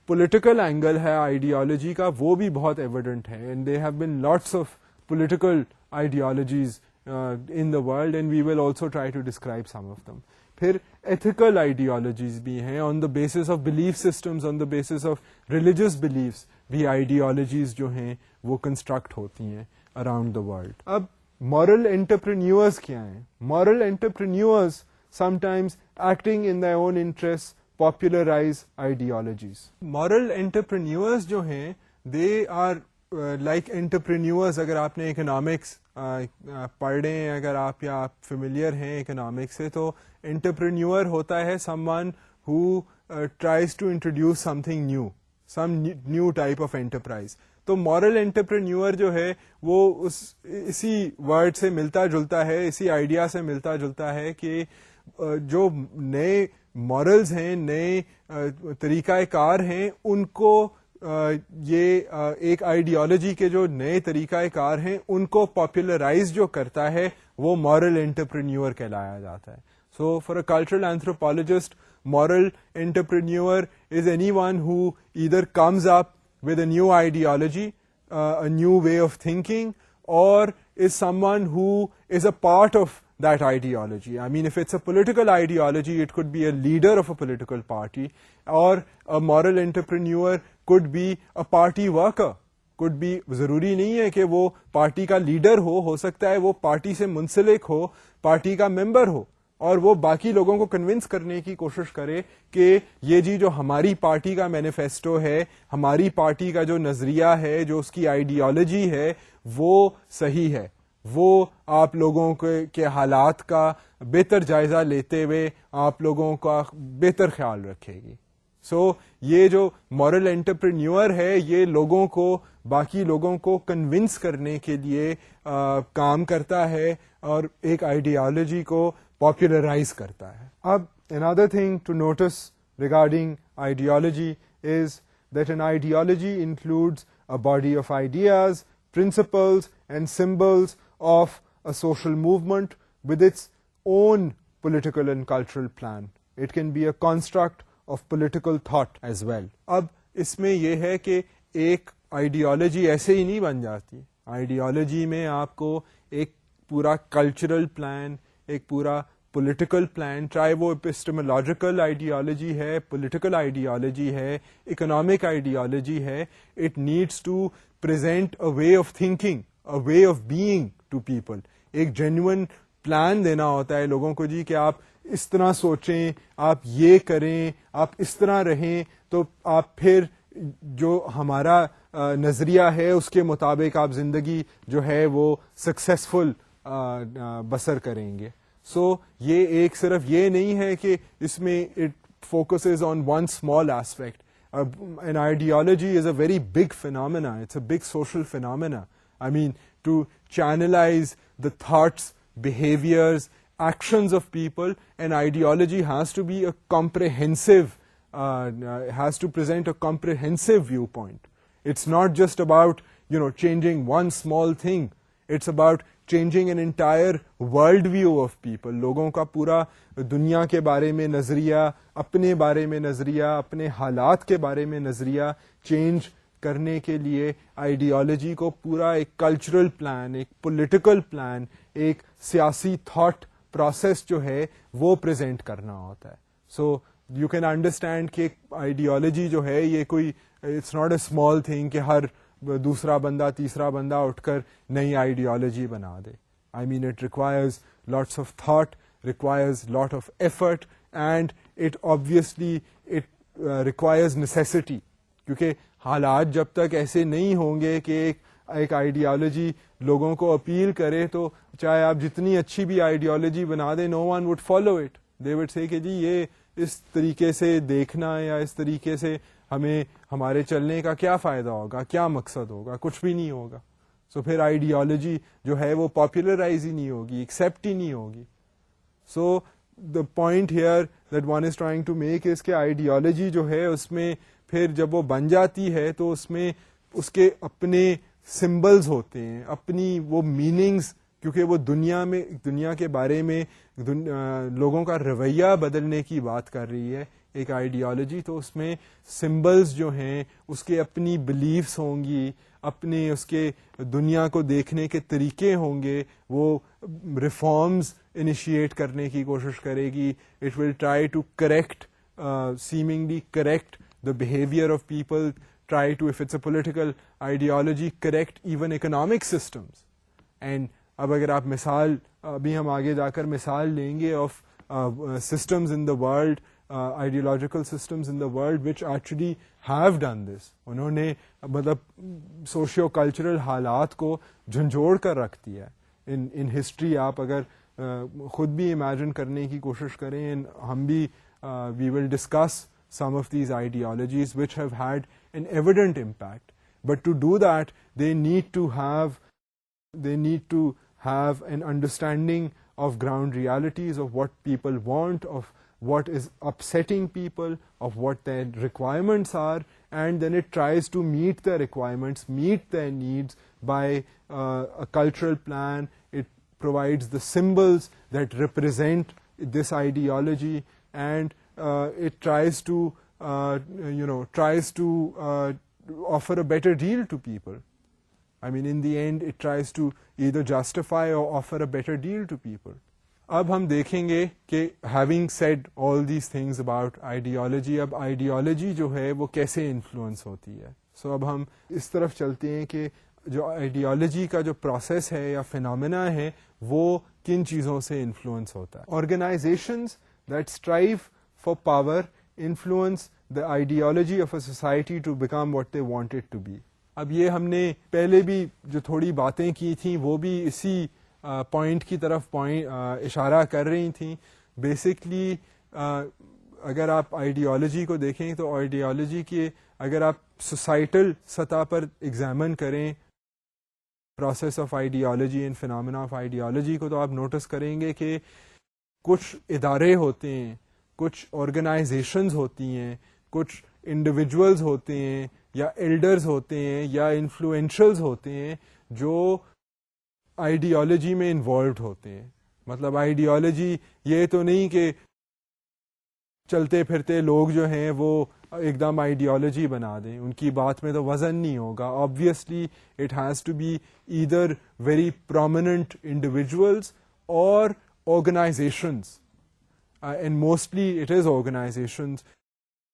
پولیٹیکل اینگل ہے آئیڈیالوجی کا وہ بھی بہت ایویڈنٹ ہے, and they have been lots of political ideologies in the world, and we will also try to describe some of them. پھر ethical ideologies بھی ہیں, on the basis of belief systems, on the basis of religious beliefs بھی ideologies جو ہیں وہ construct ہوتی ہیں around the world. اب moral entrepreneurs کیا ہیں؟ moral entrepreneurs sometimes acting in their own interests popularize ideologies. moral entrepreneurs جو ہیں they are like entrepreneurs. اگر آپ نے اکنامکس پڑھ رہے ہیں, اگر آپ یا آپ فیملیئر ہیں اکنامکس سے, تو انٹرپرینیور ہوتا ہے someone who tries to introduce something new, some new type of enterprise. تو مورل انٹرپرینیور جو ہے وہ اسی ورڈ سے ملتا جلتا ہے, اسی آئیڈیا سے ملتا جلتا ہے کہ جو نئے مورلز ہیں, نئے طریقہ کار ہیں, ان کو یہ ایک آئیڈیالوجی کے جو نئے طریقہ کار ہیں ان کو پاپولرائز جو کرتا ہے وہ مورل انٹرپرینیور کہلایا جاتا ہے. So for a cultural anthropologist, moral entrepreneur is anyone who either comes up with a new ideology, a new way of thinking, or is someone who is a part of that ideology. I mean, if it's a political ideology, it could be a leader of a political party, or a moral entrepreneur could be a party worker. could be ضروری نہیں ہے کہ وہ party کا leader ہو سکتا ہے وہ party سے منسلک ہو, پارٹی کا ممبر ہو, اور وہ باقی لوگوں کو کنونس کرنے کی کوشش کرے کہ یہ جی جو ہماری پارٹی کا مینیفیسٹو ہے, ہماری پارٹی کا جو نظریہ ہے, جو اس کی آئیڈیالوجی ہے وہ صحیح ہے, وہ آپ لوگوں کے حالات کا بہتر جائزہ لیتے ہوئے آپ لوگوں کا بہتر خیال رکھے گی. سو یہ جو مورل انٹرپرینیور ہے یہ لوگوں کو, باقی لوگوں کو کنونس کرنے کے لیے کام کرتا ہے اور ایک آئیڈیالوجی کو پاپولرائز کرتا ہے. اب another thing to notice regarding ideology is that an ideology includes a body of ideas, principles and symbols of a social movement with its own political and cultural plan. It can be a construct of political thought as well. اب اس میں یہ ہے کہ ایک ideology ایسے ہی نہیں بن جاتی. آئیڈیالوجی میں آپ کو ایک پورا کلچرل پلان, ایک پورا پولیٹیکل پلان, چاہے وہ اپسٹمولوجیکل آئیڈیالوجی ہے, پولیٹیکل آئیڈیالوجی ہے, اکنامک آئیڈیالوجی ہے, it needs to present a way of thinking, a way of being to people. ایک جینوئن پلان دینا ہوتا ہے لوگوں کو جی کہ آپ اس طرح سوچیں, آپ یہ کریں, آپ اس طرح رہیں, تو آپ پھر جو ہمارا نظریہ ہے اس کے مطابق آپ زندگی جو ہے وہ سکسیسفل بسر کریں گے. سو یہ ایک صرف یہ نہیں ہے کہ اس میں it focuses on one small aspect. An ideology is a very big phenomena. It's a big social phenomena. I mean, to channelize the thoughts, behaviors, actions of people, and ideology has to be a comprehensive, has to present a comprehensive viewpoint. It's not just about, changing one small thing. It's about changing an entire world view of people. لوگوں کا پورا دنیا کے بارے میں نظریہ, اپنے بارے میں نظریہ, اپنے حالات کے بارے میں نظریہ چینج کرنے کے لیے آئیڈیالوجی کو پورا ایک کلچرل پلان, ایک پولیٹیکل پلان, ایک سیاسی تھاٹ پروسیس جو ہے وہ پریزنٹ کرنا ہوتا ہے. سو یو کین انڈرسٹینڈ کہ آئیڈیالوجی جو ہے یہ کوئی, it's not a small thing کہ ہر دوسرا بندہ تیسرا بندہ اٹھ کر نئی آئیڈیالوجی بنا دے. I mean it requires lots of thought, requires lot of effort, and it obviously it requires necessity, کیونکہ حالات جب تک ایسے نہیں ہوں گے کہ ایک آئیڈیالوجی لوگوں کو اپیل کرے, تو چاہے آپ جتنی اچھی بھی آئیڈیالوجی بنا دیں, no one would follow it. They would say کہ جی یہ اس طریقے سے دیکھنا یا اس طریقے سے ہمیں ہمارے چلنے کا کیا فائدہ ہوگا, کیا مقصد ہوگا, کچھ بھی نہیں ہوگا. سو پھر آئیڈیالوجی جو ہے وہ پاپولرائز ہی نہیں ہوگی, ایکسیپٹ ہی نہیں ہوگی. So the point here that one is trying to make is کہ آئیڈیالوجی جو ہے اس میں پھر جب وہ بن جاتی ہے تو اس میں اس کے اپنے سمبلز ہوتے ہیں, اپنی وہ میننگز, کیونکہ وہ دنیا کے بارے میں لوگوں کا رویہ بدلنے کی بات کر رہی ہے ایک آئیڈیالوجی. تو اس میں سمبلز جو ہیں اس کے اپنی بلیفس ہوں گی, اپنے اس کے دنیا کو دیکھنے کے طریقے ہوں گے, وہ ریفارمز انیشیٹ کرنے کی کوشش کرے گی. It will try to correct, seemingly correct the behavior of people, try to, if it's a political ideology, correct even economic systems. And اب اگر آپ مثال, ابھی ہم آگے جا کر مثال لیں گے of systems in the world, ideological systems in the world which actually have done this. انہوں نے مطلب سوشیو کلچرل حالات کو جھنجھوڑ کر رکھ دیا ہے. in history آپ اگر خود بھی امیجن کرنے کی کوشش کریں, ہم بھی we will discuss some of these ideologies which have had an evident impact. But to do that, they need to have an understanding of ground realities, of what people want, of what is upsetting people, of what their requirements are, and then it tries to meet their requirements, meet their needs by a cultural plan. It provides the symbols that represent this ideology, and it tries to offer a better deal to people. I mean, in the end, it tries to either justify or offer a better deal to people. اب ہم دیکھیں گے کہ having said all these things about ideology, اب ideology جو ہے وہ کیسے انفلوئنس ہوتی ہے. سو اب ہم اس طرف چلتے ہیں کہ جو آئیڈیالوجی کا جو پروسیس ہے یا فینومینا ہے وہ کن چیزوں سے انفلوئنس ہوتا ہے. Organisations that strive for power influence the ideology of a society to become what they want it to be. اب یہ ہم نے پہلے بھی جو تھوڑی باتیں کی تھیں وہ بھی اسی پوائنٹ کی طرف اشارہ کر رہی تھیں. بیسکلی اگر آپ آئیڈیالوجی کو دیکھیں تو آئیڈیالوجی کے اگر آپ سوسائٹل سطح پر ایگزامن کریں process of ideology and phenomena of ideology کو, تو آپ نوٹس کریں گے کہ کچھ ادارے ہوتے ہیں, کچھ آرگنائزیشنز ہوتی ہیں, کچھ انڈیویجولز ہوتے ہیں یا ایلڈرز ہوتے ہیں یا انفلوئنشلز ہوتے ہیں جو آئیڈیالوجی میں انوالوڈ ہوتے ہیں. مطلب آئیڈیالوجی یہ تو نہیں کہ چلتے پھرتے لوگ جو ہیں وہ ایک دم آئیڈیالوجی بنا دیں, ان کی بات میں تو وزن نہیں ہوگا. Obviously it has to be either very prominent individuals اور organizations, and mostly it is organizations,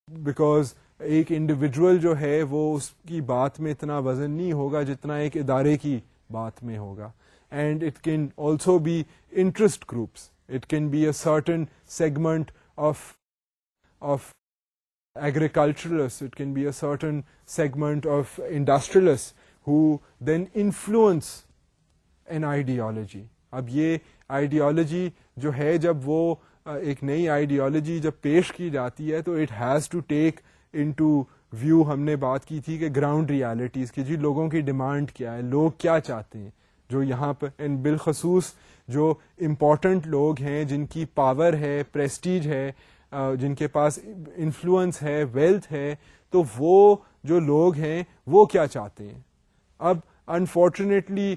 because ایک انڈیویجول جو ہے وہ اس کی بات میں اتنا وزن نہیں ہوگا جتنا ایک ادارے کی بات میں ہوگا. And it can also be interest groups, it can be a certain segment of agriculturalists, it can be a certain segment of industrialists who then influence an ideology. اب یہ آئیڈیالوجی جو ہے جب وہ ایک نئی آئیڈیالوجی جب پیش کی جاتی ہے تو it has to take into view, ہم نے بات کی تھی کہ گراؤنڈ ریالٹیز کی, جی لوگوں کی ڈیمانڈ کیا ہے, لوگ کیا چاہتے ہیں, جو یہاں پہ بالخصوص جو امپورٹنٹ لوگ ہیں جن کی پاور ہے, پریسٹیج ہے, جن کے پاس انفلوئنس ہے, ویلتھ ہے, تو وہ جو لوگ ہیں وہ کیا چاہتے ہیں. اب انفارچونیٹلی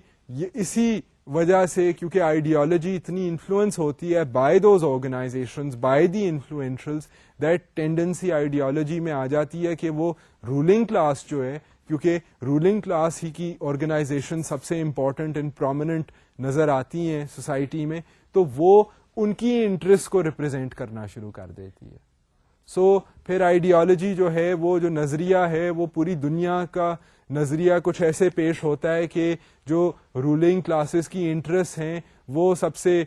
اسی وجہ سے, کیونکہ آئیڈیالوجی اتنی انفلوئنس ہوتی ہے by those organizations, by the influentials, that tendency ideology میں آ جاتی ہے کہ وہ رولنگ کلاس جو ہے, کیونکہ رولنگ کلاس ہی کی آرگنائزیشن سب سے امپورٹنٹ اینڈ پرومیننٹ نظر آتی ہیں سوسائٹی میں, تو وہ ان کی انٹرسٹ کو ریپرزینٹ کرنا شروع کر دیتی ہے. سو پھر آئیڈیالوجی جو ہے, وہ جو نظریہ ہے, وہ پوری دنیا کا نظریہ کچھ ایسے پیش ہوتا ہے کہ جو رولنگ کلاسز کی انٹرسٹ ہیں وہ سب سے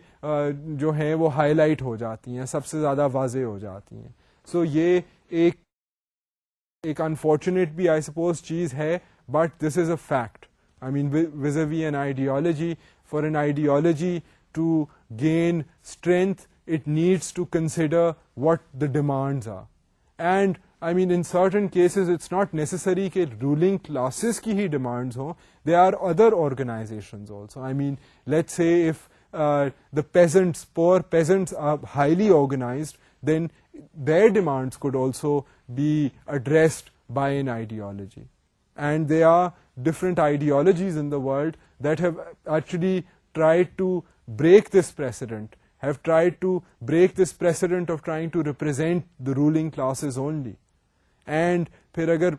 جو ہیں وہ ہائی لائٹ ہو جاتی ہیں, سب سے زیادہ واضح ہو جاتی ہیں. سو یہ ایک انفارچونیٹ بھی آئی سپوز چیز ہے, but this is a fact. I mean, vis-a-vis an ideology, for an ideology to gain strength, it needs to consider what the demands are. And, I mean, in certain cases, it's not necessary that ruling classes ki hi demands ho. There are other organizations also. I mean, let's say if the peasants, poor peasants are highly organized, then their demands could also be addressed by an ideology. And there are different ideologies in the world that have actually tried to break this precedent, have tried to break this precedent of trying to represent the ruling classes only. And پھر اگر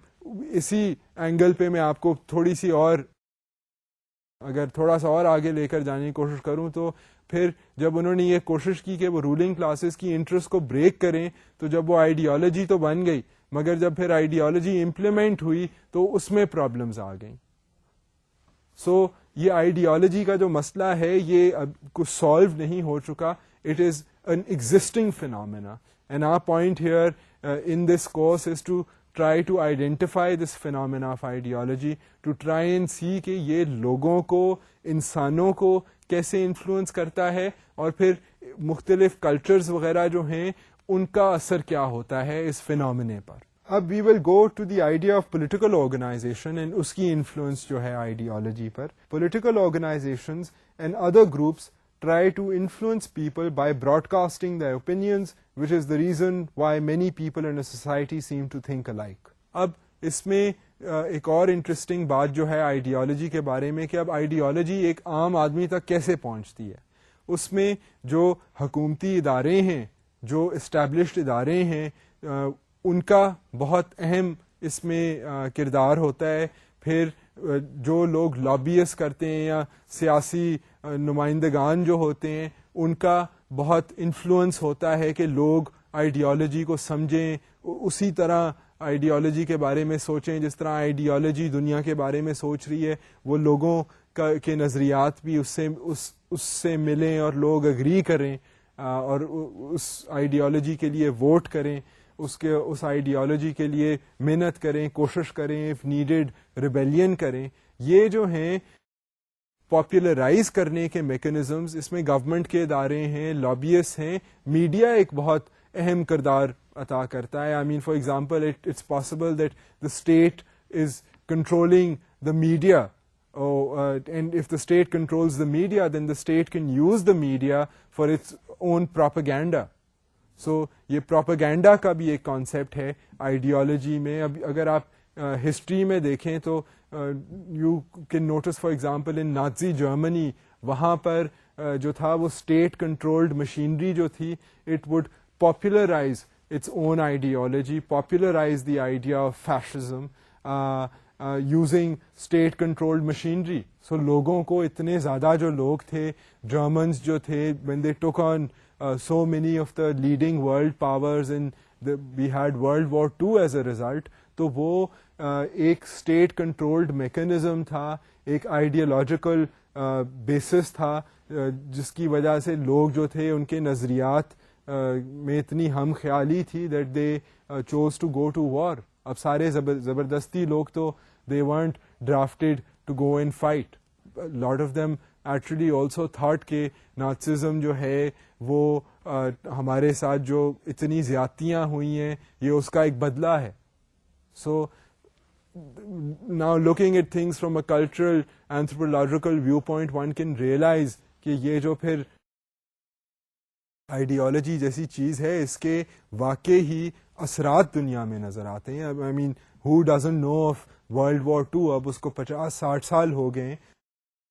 اسی angle پہ میں آپ کو تھوڑی سی اور اگر تھوڑا سا اور آگے لے کر جانے کی کوشش کروں, تو پھر جب انہوں نے یہ کوشش کی کہ وہ رولنگ کلاسز کی انٹرسٹ کو بریک کریں, تو جب وہ آئیڈیالوجی تو بن گئی, مگر جب پھر آئیڈیالوجی امپلیمنٹ ہوئی تو اس میں پرابلمز آ گئیں. سو یہ آئیڈیالوجی کا جو مسئلہ ہے یہ اب کچھ سالو نہیں ہو چکا. It is an existing phenomena, and our point here in this course is to try to identify this phenomena of ideology, to try and see کہ یہ لوگوں کو, انسانوں کو کیسے انفلوئنس کرتا ہے, اور پھر مختلف کلچرز وغیرہ جو ہیں ان کا اثر کیا ہوتا ہے اس فینومینے پر. اب we will go to the idea of political organization and اس کی انفلوئنس جو ہے آئیڈیالوجی پر. Political organizations and other groups try to influence people by broadcasting their opinions, which is the reason why many people in a society seem to think alike. اب اس میں ایک اور انٹرسٹنگ بات جو ہے آئیڈیالوجی کے بارے میں کہ اب آئیڈیالوجی ایک عام آدمی تک کیسے پہنچتی ہے. اس میں جو حکومتی ادارے ہیں, جو اسٹیبلشڈ ادارے ہیں, ان کا بہت اہم اس میں کردار ہوتا ہے. پھر جو لوگ لابیس کرتے ہیں یا سیاسی نمائندگان جو ہوتے ہیں ان کا بہت انفلوئنس ہوتا ہے کہ لوگ آئیڈیالوجی کو سمجھیں, اسی طرح آئیڈیالوجی کے بارے میں سوچیں جس طرح آئیڈیالوجی دنیا کے بارے میں سوچ رہی ہے. وہ لوگوں کے نظریات بھی اس سے ملیں اور لوگ اگری کریں اور اس آئیڈیالوجی کے لیے ووٹ کریں, اس آئیڈیالوجی کے لیے محنت کریں, کوشش کریں, اف نیڈیڈ ریبیلین کریں. یہ جو ہیں پاپولرائز کرنے کے میکنزمز, اس میں گورنمنٹ کے ادارے ہیں, لابیس ہیں, میڈیا ایک بہت اہم کردار عطا کرتا ہے. I mean for example it's possible that the state is controlling the media, and if the state controls the media then the state can use the media for its own propaganda. So یہ propaganda کا بھی ایک concept ہے ideology میں. اب اگر آپ history میں دیکھیں تو you can notice for example in Nazi Germany, وہاں پر جو تھا وہ اسٹیٹ کنٹرولڈ مشینری جو تھی, it would popularize its own ideology, popularize the idea of fascism using state controlled machinery. So لوگوں کو اتنے زیادہ جو لوگ تھے, جرمنز جو تھے, when they took on so many of the leading world powers and we had World War II as a result, تو وہ ایک اسٹیٹ کنٹرولڈ میکنزم تھا, ایک آئیڈیالوجیکل بیسس تھا, جس کی وجہ سے لوگ جو تھے ان کے نظریات میں اتنی ہم خیالی تھی that they chose to go to war. اب سارے زبردستی لوگ تو they weren't drafted to go and fight. A lot of them actually also thought کہ نازism جو ہے وہ ہمارے ساتھ جو اتنی زیادتیاں ہوئی ہیں یہ اس کا ایک بدلہ ہے. سو now looking at things from a cultural anthropological viewpoint, one can realize کہ یہ جو پھر آئیڈیالوجی جیسی چیز ہے اس کے واقع ہی اثرات دنیا میں نظر آتے ہیں. I mean who doesn't know of World War two, اب اس کو 50-60 سال ہو گئے,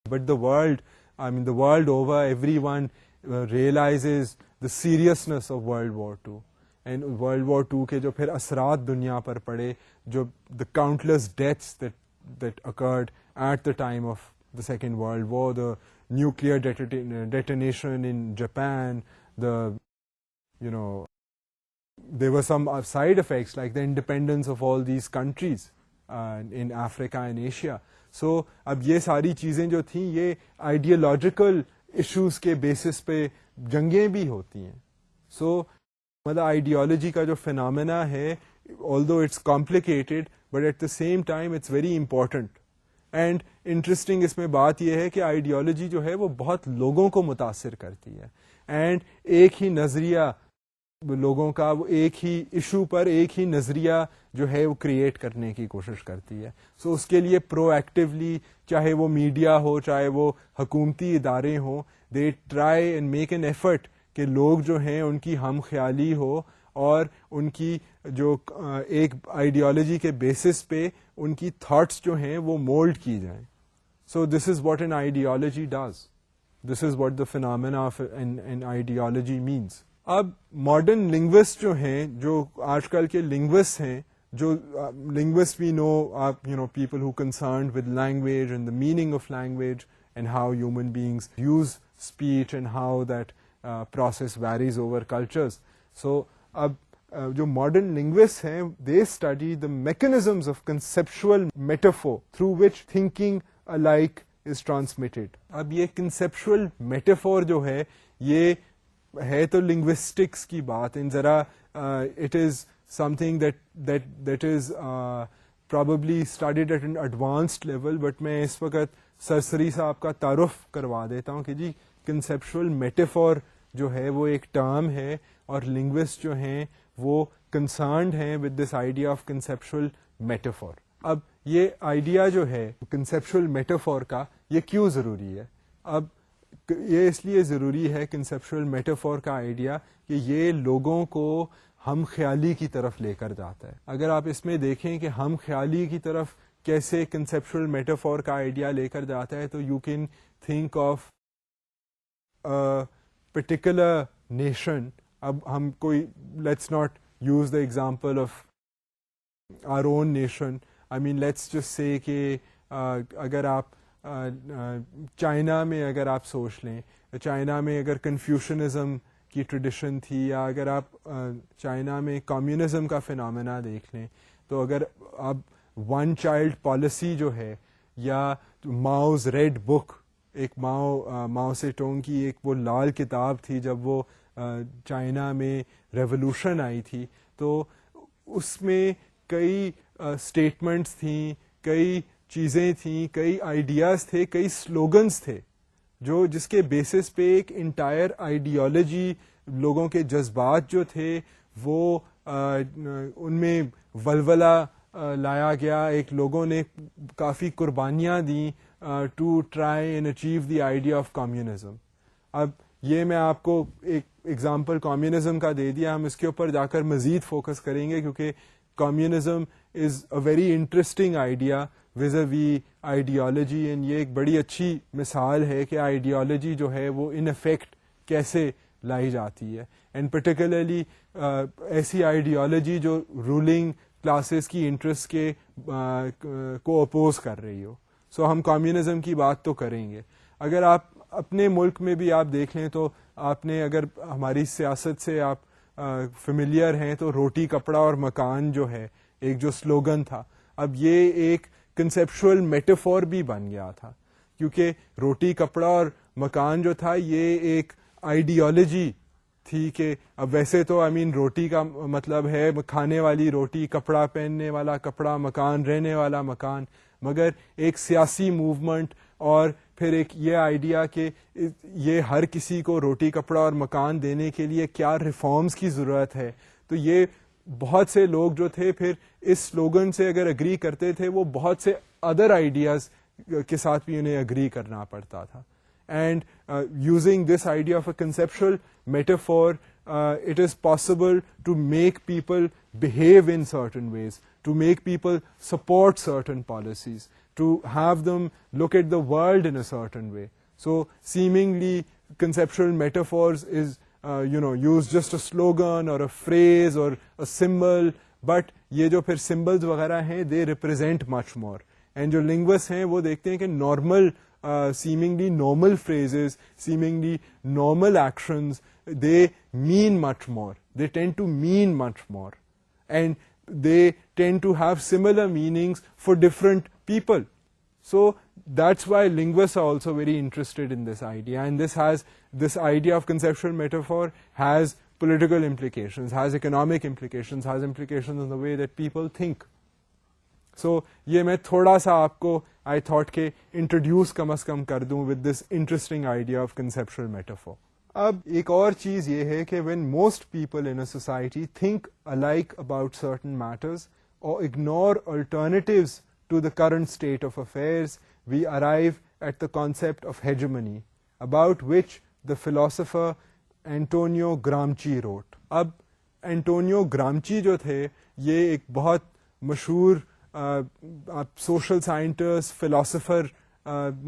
but the world over everyone realizes the seriousness of World War two, and World War two کے جو پھر اثرات دنیا پر پڑے, جو the countless deaths that occurred at the time of the second World War, the nuclear detonation in Japan, there were some side effects like the independence of all these countries in Africa and Asia. So اب یہ ساری چیزیں جو تھیں یہ ideological issues کے basis پہ جنگیں بھی ہوتی ہیں. سو مطلب آئیڈیالوجی کا جو فینامنا ہے, although it's complicated but at the same time it's very important. And interesting اس میں بات یہ ہے کہ آئیڈیالوجی جو ہے وہ بہت لوگوں کو متاثر کرتی ہے, اینڈ ایک ہی نظریہ لوگوں کا, وہ ایک ہی ایشو پر ایک ہی نظریہ جو ہے وہ کریٹ کرنے کی کوشش کرتی ہے. سو اس کے لیے پرو ایکٹیولی, چاہے وہ میڈیا ہو چاہے وہ حکومتی ادارے ہوں, they try and make an effort کہ لوگ جو ہیں ان کی ہم خیالی ہو اور ان کی جو ایک آئیڈیالوجی کے بیسس پہ ان کی تھاٹس جو ہیں وہ مولڈ کی جائیں. So this is what an ideology does, this is what the phenomena of an ideology means. اب ماڈرن لنگوسٹ جو ہیں, جو آج کل کے لنگوسٹ ہیں, جو linguist we know people who concerned with language and the meaning of language and how human beings use speech and how that process varies over cultures. So اب جو ماڈرن لنگوسٹ ہیں, they study the mechanisms of conceptual metaphor through which thinking alike is transmitted. اب یہ conceptual metaphor جو ہے یہ ہے تو لنگوسٹکس کی بات, ان ذرا it is something that is probably studied at an advanced level, but میں اس وقت سرسری صاحب کا تعارف کروا دیتا ہوں کہ جی کنسپچل میٹافور جو ہے وہ ایک ٹرم ہے, اور لنگوسٹ جو ہیں وہ کنسرنڈ ہیں with this idea of conceptual metaphor. اب یہ آئیڈیا جو ہے کنسپچل میٹافور کا یہ کیوں ضروری ہے؟ اب یہ اس لیے ضروری ہے کنسپچل میٹافور کا آئیڈیا کہ یہ لوگوں کو ہم خیالی کی طرف لے کر جاتا ہے. اگر آپ اس میں دیکھیں کہ ہم خیالی کی طرف کیسے کنسپچل میٹافور کا آئیڈیا لے کر جاتا ہے, تو you can think of particular nation. اب ہم کوئی let's not use the example of our own nation. I mean let's just say کہ اگر آپ چائنا میں اگر آپ سوچ لیں, چائنا میں اگر کنفیوشنزم کی ٹریڈیشن تھی, یا اگر آپ چائنا میں کمیونزم کا فینامنا دیکھ لیں, تو اگر آپ ون چائلڈ پالیسی جو ہے, یا ماؤز ریڈ بک, ایک ماؤ سے ٹونگ کی ایک وہ لال کتاب تھی جب وہ چائنا میں ریولوشن آئی تھی, تو اس میں کئی اسٹیٹمنٹس تھیں, کئی چیزیں تھیں, کئی آئیڈیاز تھے, کئی سلوگنز تھے, جو جس کے بیسس پہ ایک انٹائر آئیڈیالوجی, لوگوں کے جذبات جو تھے وہ ان میں ولولہ لایا گیا. ایک لوگوں نے کافی قربانیاں دیں to try and achieve the idea of communism. اب یہ میں آپ کو ایک ایگزامپل کمیونزم کا دے دیا, ہم اس کے اوپر جا کر مزید فوکس کریں گے کیونکہ communism is a very interesting idea vis-a-vis ideology, اینڈ یہ ایک بڑی اچھی مثال ہے کہ آئیڈیالوجی جو ہے وہ ان افیکٹ کیسے لائی جاتی ہے, اینڈ پرٹیکولرلی ایسی آئیڈیالوجی جو رولنگ کلاسز کی انٹرسٹ کے کو اپوز کر رہی ہو. سو ہم کمیونزم کی بات تو کریں گے. اگر آپ اپنے ملک میں بھی آپ دیکھ لیں تو آپ نے, اگر ہماری سیاست سے آپ فیملیئر ہیں, تو روٹی کپڑا اور مکان جو ہے ایک جو سلوگن تھا, اب یہ ایک کنسپچل میٹافور بھی بن گیا تھا, کیونکہ روٹی کپڑا اور مکان جو تھا یہ ایک آئیڈیالوجی تھی کہ اب ویسے تو روٹی کا مطلب ہے کھانے والی روٹی, کپڑا پہننے والا کپڑا, مکان رہنے والا مکان, مگر ایک سیاسی موومنٹ اور پھر ایک یہ آئیڈیا کہ یہ ہر کسی کو روٹی کپڑا اور مکان دینے کے لیے کیا ریفارمز کی ضرورت ہے, تو یہ بہت سے لوگ جو تھے پھر اس سلوگن سے اگر اگری کرتے تھے وہ بہت سے ادر آئیڈیاز کے ساتھ بھی انہیں اگری کرنا پڑتا تھا. And using this idea of a conceptual metaphor, it is possible to make people behave in certain ways, to make people support certain policies, to have them look at the world in a certain way. So seemingly conceptual metaphors is use just a slogan or a phrase or a symbol, but یہ جو پھر symbols وغیرہ ہیں they represent much more. And جو linguists ہیں وہ دیکھتے ہیں کہ normal seemingly normal phrases, seemingly normal actions, they mean much more. They tend to mean much more. And they tend to have similar meanings for different people. So that's why linguists are also very interested in this idea. And this idea of conceptual metaphor has political implications, has economic implications, has implications in the way that people think. So یہ میں تھوڑا سا آپ کو I thought کہ introduce کم از کم کر دوں with this interesting idea of conceptual metaphor. اب ایک اور چیز یہ ہے کہ when most people in a society think alike about certain matters or ignore alternatives to the current state of affairs, we arrive at the concept of hegemony, about which the philosopher Antonio Gramsci wrote. اب Antonio Gramsci جو تھے یہ ایک بہت مشہور آپ social scientist philosopher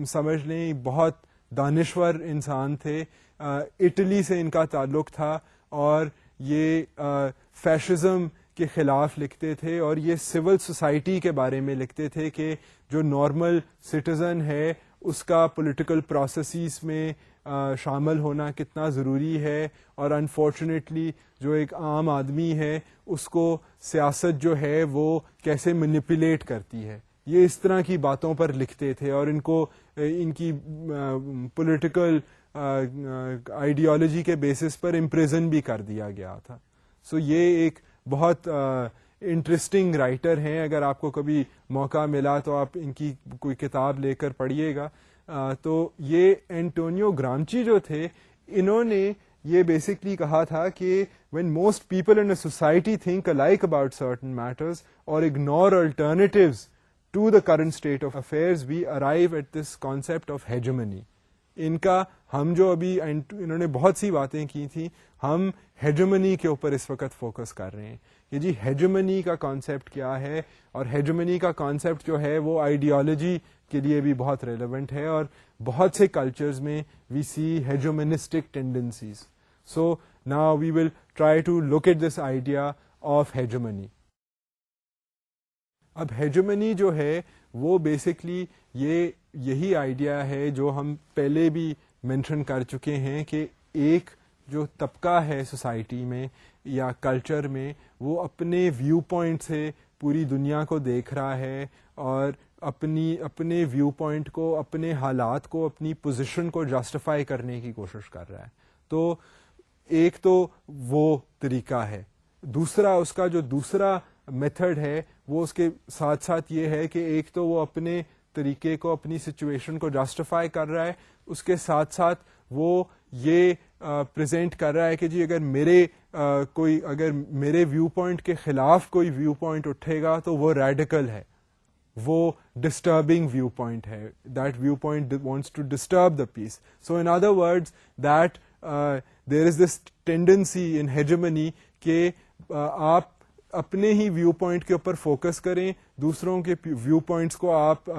سمجھ لیں, بہت دانشور انسان تھے. اٹلی سے ان کا تعلق تھا اور یہ فیشزم کے خلاف لکھتے تھے اور یہ سول سوسائٹی کے بارے میں لکھتے تھے کہ جو نارمل سٹیزن ہے اس کا پولیٹیکل پروسیسز میں شامل ہونا کتنا ضروری ہے, اور انفارچونیٹلی جو ایک عام آدمی ہے اس کو سیاست جو ہے وہ کیسے مینیپولیٹ کرتی ہے. یہ اس طرح کی باتوں پر لکھتے تھے اور ان کو ان کی پولیٹیکل آئیڈیالوجی کے بیسس پر امپریزن بھی کر دیا گیا تھا. سو یہ ایک بہت انٹرسٹنگ رائٹر ہیں, اگر آپ کو کبھی موقع ملا تو آپ ان کی کوئی کتاب لے کر پڑھیے گا. تو یہ اینٹونیو گرامچی جو تھے انہوں نے یہ بیسکلی کہا تھا کہ when most people in a society think alike about certain matters or ignore alternatives to the current state of affairs, we arrive at this concept of hegemony. ان کا ہم جو ابھی انہوں نے بہت سی باتیں کی تھیں, ہم ہیجمنی کے اوپر اس وقت فوکس کر رہے ہیں کہ جی ہیجمنی کا کانسیپٹ کیا ہے, اور ہیجمنی کا کانسیپٹ جو ہے وہ آئیڈیالوجی کے لیے بھی بہت ریلیونٹ ہے, اور بہت سے کلچرز میں we see hegemonistic tendencies. So now we will try to look at this idea of hegemony. اب ہیجمنی جو ہے وہ بیسکلی یہی آئیڈیا ہے جو ہم پہلے بھی مینشن کر چکے ہیں کہ ایک جو طبقہ ہے سوسائٹی میں یا کلچر میں وہ اپنے ویو پوائنٹ سے پوری دنیا کو دیکھ رہا ہے اور اپنے ویو پوائنٹ کو, اپنے حالات کو, اپنی پوزیشن کو جسٹیفائی کرنے کی کوشش کر رہا ہے. تو ایک تو وہ طریقہ ہے. دوسرا اس کا جو دوسرا میتھڈ ہے وہ اس کے ساتھ ساتھ یہ ہے کہ ایک تو وہ اپنے طریقے کو, اپنی سچویشن کو جسٹیفائی کر رہا ہے, اس کے ساتھ ساتھ وہ یہ پریزنٹ کر رہا ہے کہ جی اگر میرے ویو پوائنٹ کے خلاف کوئی ویو پوائنٹ اٹھے گا تو وہ ریڈیکل ہے, وہ ڈسٹربنگ ویو پوائنٹ ہے, that viewpoint wants to disturb the peace. So in other words that there is this tendency in hegemony کہ آپ اپنے ہی ویو پوائنٹ کے اوپر فوکس کریں, دوسروں کے ویو پوائنٹس کو آپ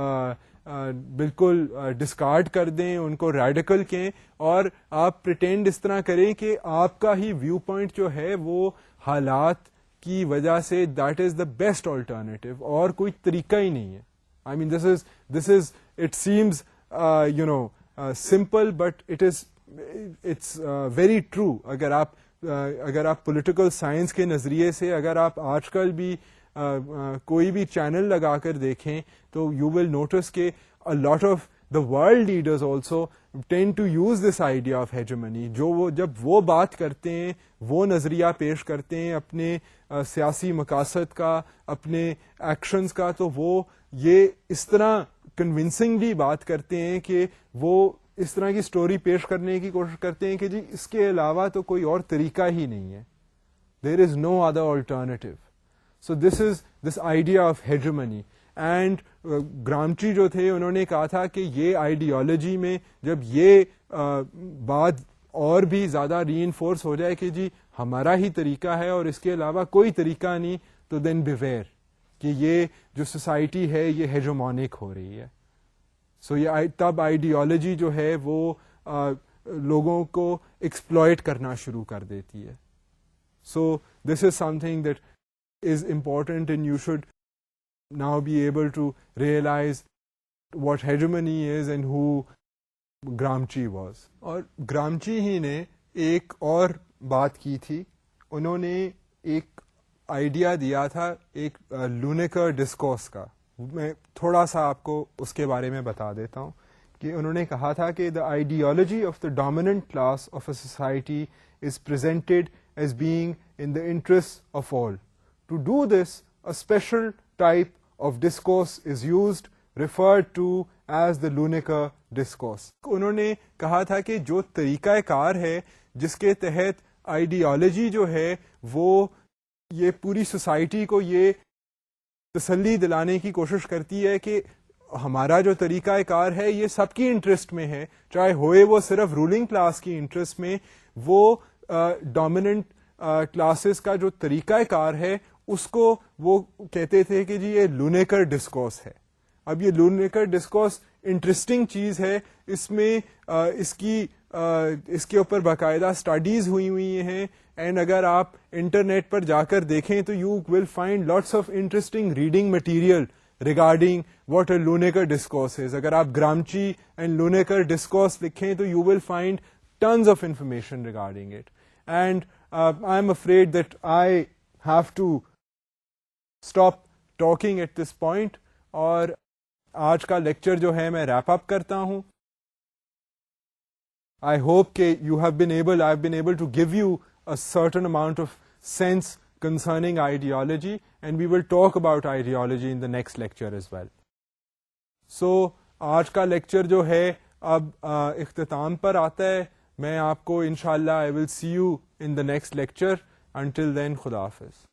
بالکل ڈسکارڈ کر دیں, ان کو ریڈیکل کہیں, اور آپ پریٹینڈ اس طرح کریں کہ آپ کا ہی ویو پوائنٹ جو ہے وہ حالات کی وجہ سے that is the best alternative, اور کوئی طریقہ ہی نہیں ہے. I mean this is it seems simple but it's very true. اگر آپ پولیٹیکل سائنس کے نظریے سے اگر آپ آج کل بھی کوئی بھی چینل لگا کر دیکھیں تو یو ول نوٹس کہ a lot of the world leaders also tend to use this idea of hegemony. جب وہ بات کرتے ہیں, وہ نظریہ پیش کرتے ہیں اپنے سیاسی مقاصد کا, اپنے ایکشنز کا, تو وہ یہ اس طرح کنونسنگلی بات کرتے ہیں کہ وہ اس طرح کی سٹوری پیش کرنے کی کوشش کرتے ہیں کہ جی اس کے علاوہ تو کوئی اور طریقہ ہی نہیں ہے. There is no other alternative. So this is this idea of hegemony. And Gramsci جو تھے انہوں نے کہا تھا کہ یہ آئیڈیالوجی میں جب یہ بات اور بھی زیادہ ری انفورس ہو جائے کہ جی ہمارا ہی طریقہ ہے اور اس کے علاوہ کوئی طریقہ نہیں, تو دین بیویئر کہ یہ جو سوسائٹی ہے یہ ہیجومونک ہو رہی ہے. سو یہ تب آئیڈیالوجی جو ہے وہ لوگوں کو ایکسپلوئٹ کرنا شروع کر دیتی ہے. So this is something that is important and you should now be able to realize what hegemony is and who Gramsci was. اور گرامچی ہی نے ایک اور بات کی تھی, انہوں نے ایک آئیڈیا دیا تھا ایک لونیکر ڈسکورس کا. میں تھوڑا سا آپ کو اس کے بارے میں بتا دیتا ہوں کہ انہوں نے کہا تھا کہ the ideology of the dominant class of a society is presented as being in the interests of all. To do this, a special type of discourse is used, referred to as the Lunecker discourse. انہوں نے کہا تھا کہ جو طریقہ کار ہے جس کے تحت آئیڈیالوجی جو ہے وہ یہ پوری سوسائٹی کو یہ تسلی دلانے کی کوشش کرتی ہے کہ ہمارا جو طریقہ کار ہے یہ سب کی انٹرسٹ میں ہے, چاہے ہوئے وہ صرف رولنگ کلاس کی انٹرسٹ میں, وہ ڈومیننٹ کلاسز کا جو طریقہ کار ہے اس کو وہ کہتے تھے کہ جی یہ لونیکر ڈسکورس ہے. اب یہ لونیکر ڈسکورس انٹرسٹنگ چیز ہے, اس میں اس کے اوپر باقاعدہ اسٹڈیز ہوئی ہیں, اینڈ اگر آپ انٹرنیٹ پر جا کر دیکھیں تو you will find lots of interesting reading material regarding what a Lonicker discourse is. اگر آپ گرامچی اینڈ لونیکر ڈسکورس لکھیں تو you will find tons of information regarding it. And I am afraid that I have to stop talking at this point, اور آج کا lecture جو ہے میں ریپ اپ کرتا ہوں. آئی ہوپ کہ I have been able to give you a certain amount of sense concerning ideology, and we will talk about ideology in the next lecture as well. So آج کا lecture جو ہے اب اختتام پر آتا ہے. میں آپ کو انشاءاللہ I will see you in the next lecture. Until then خدا حافظ.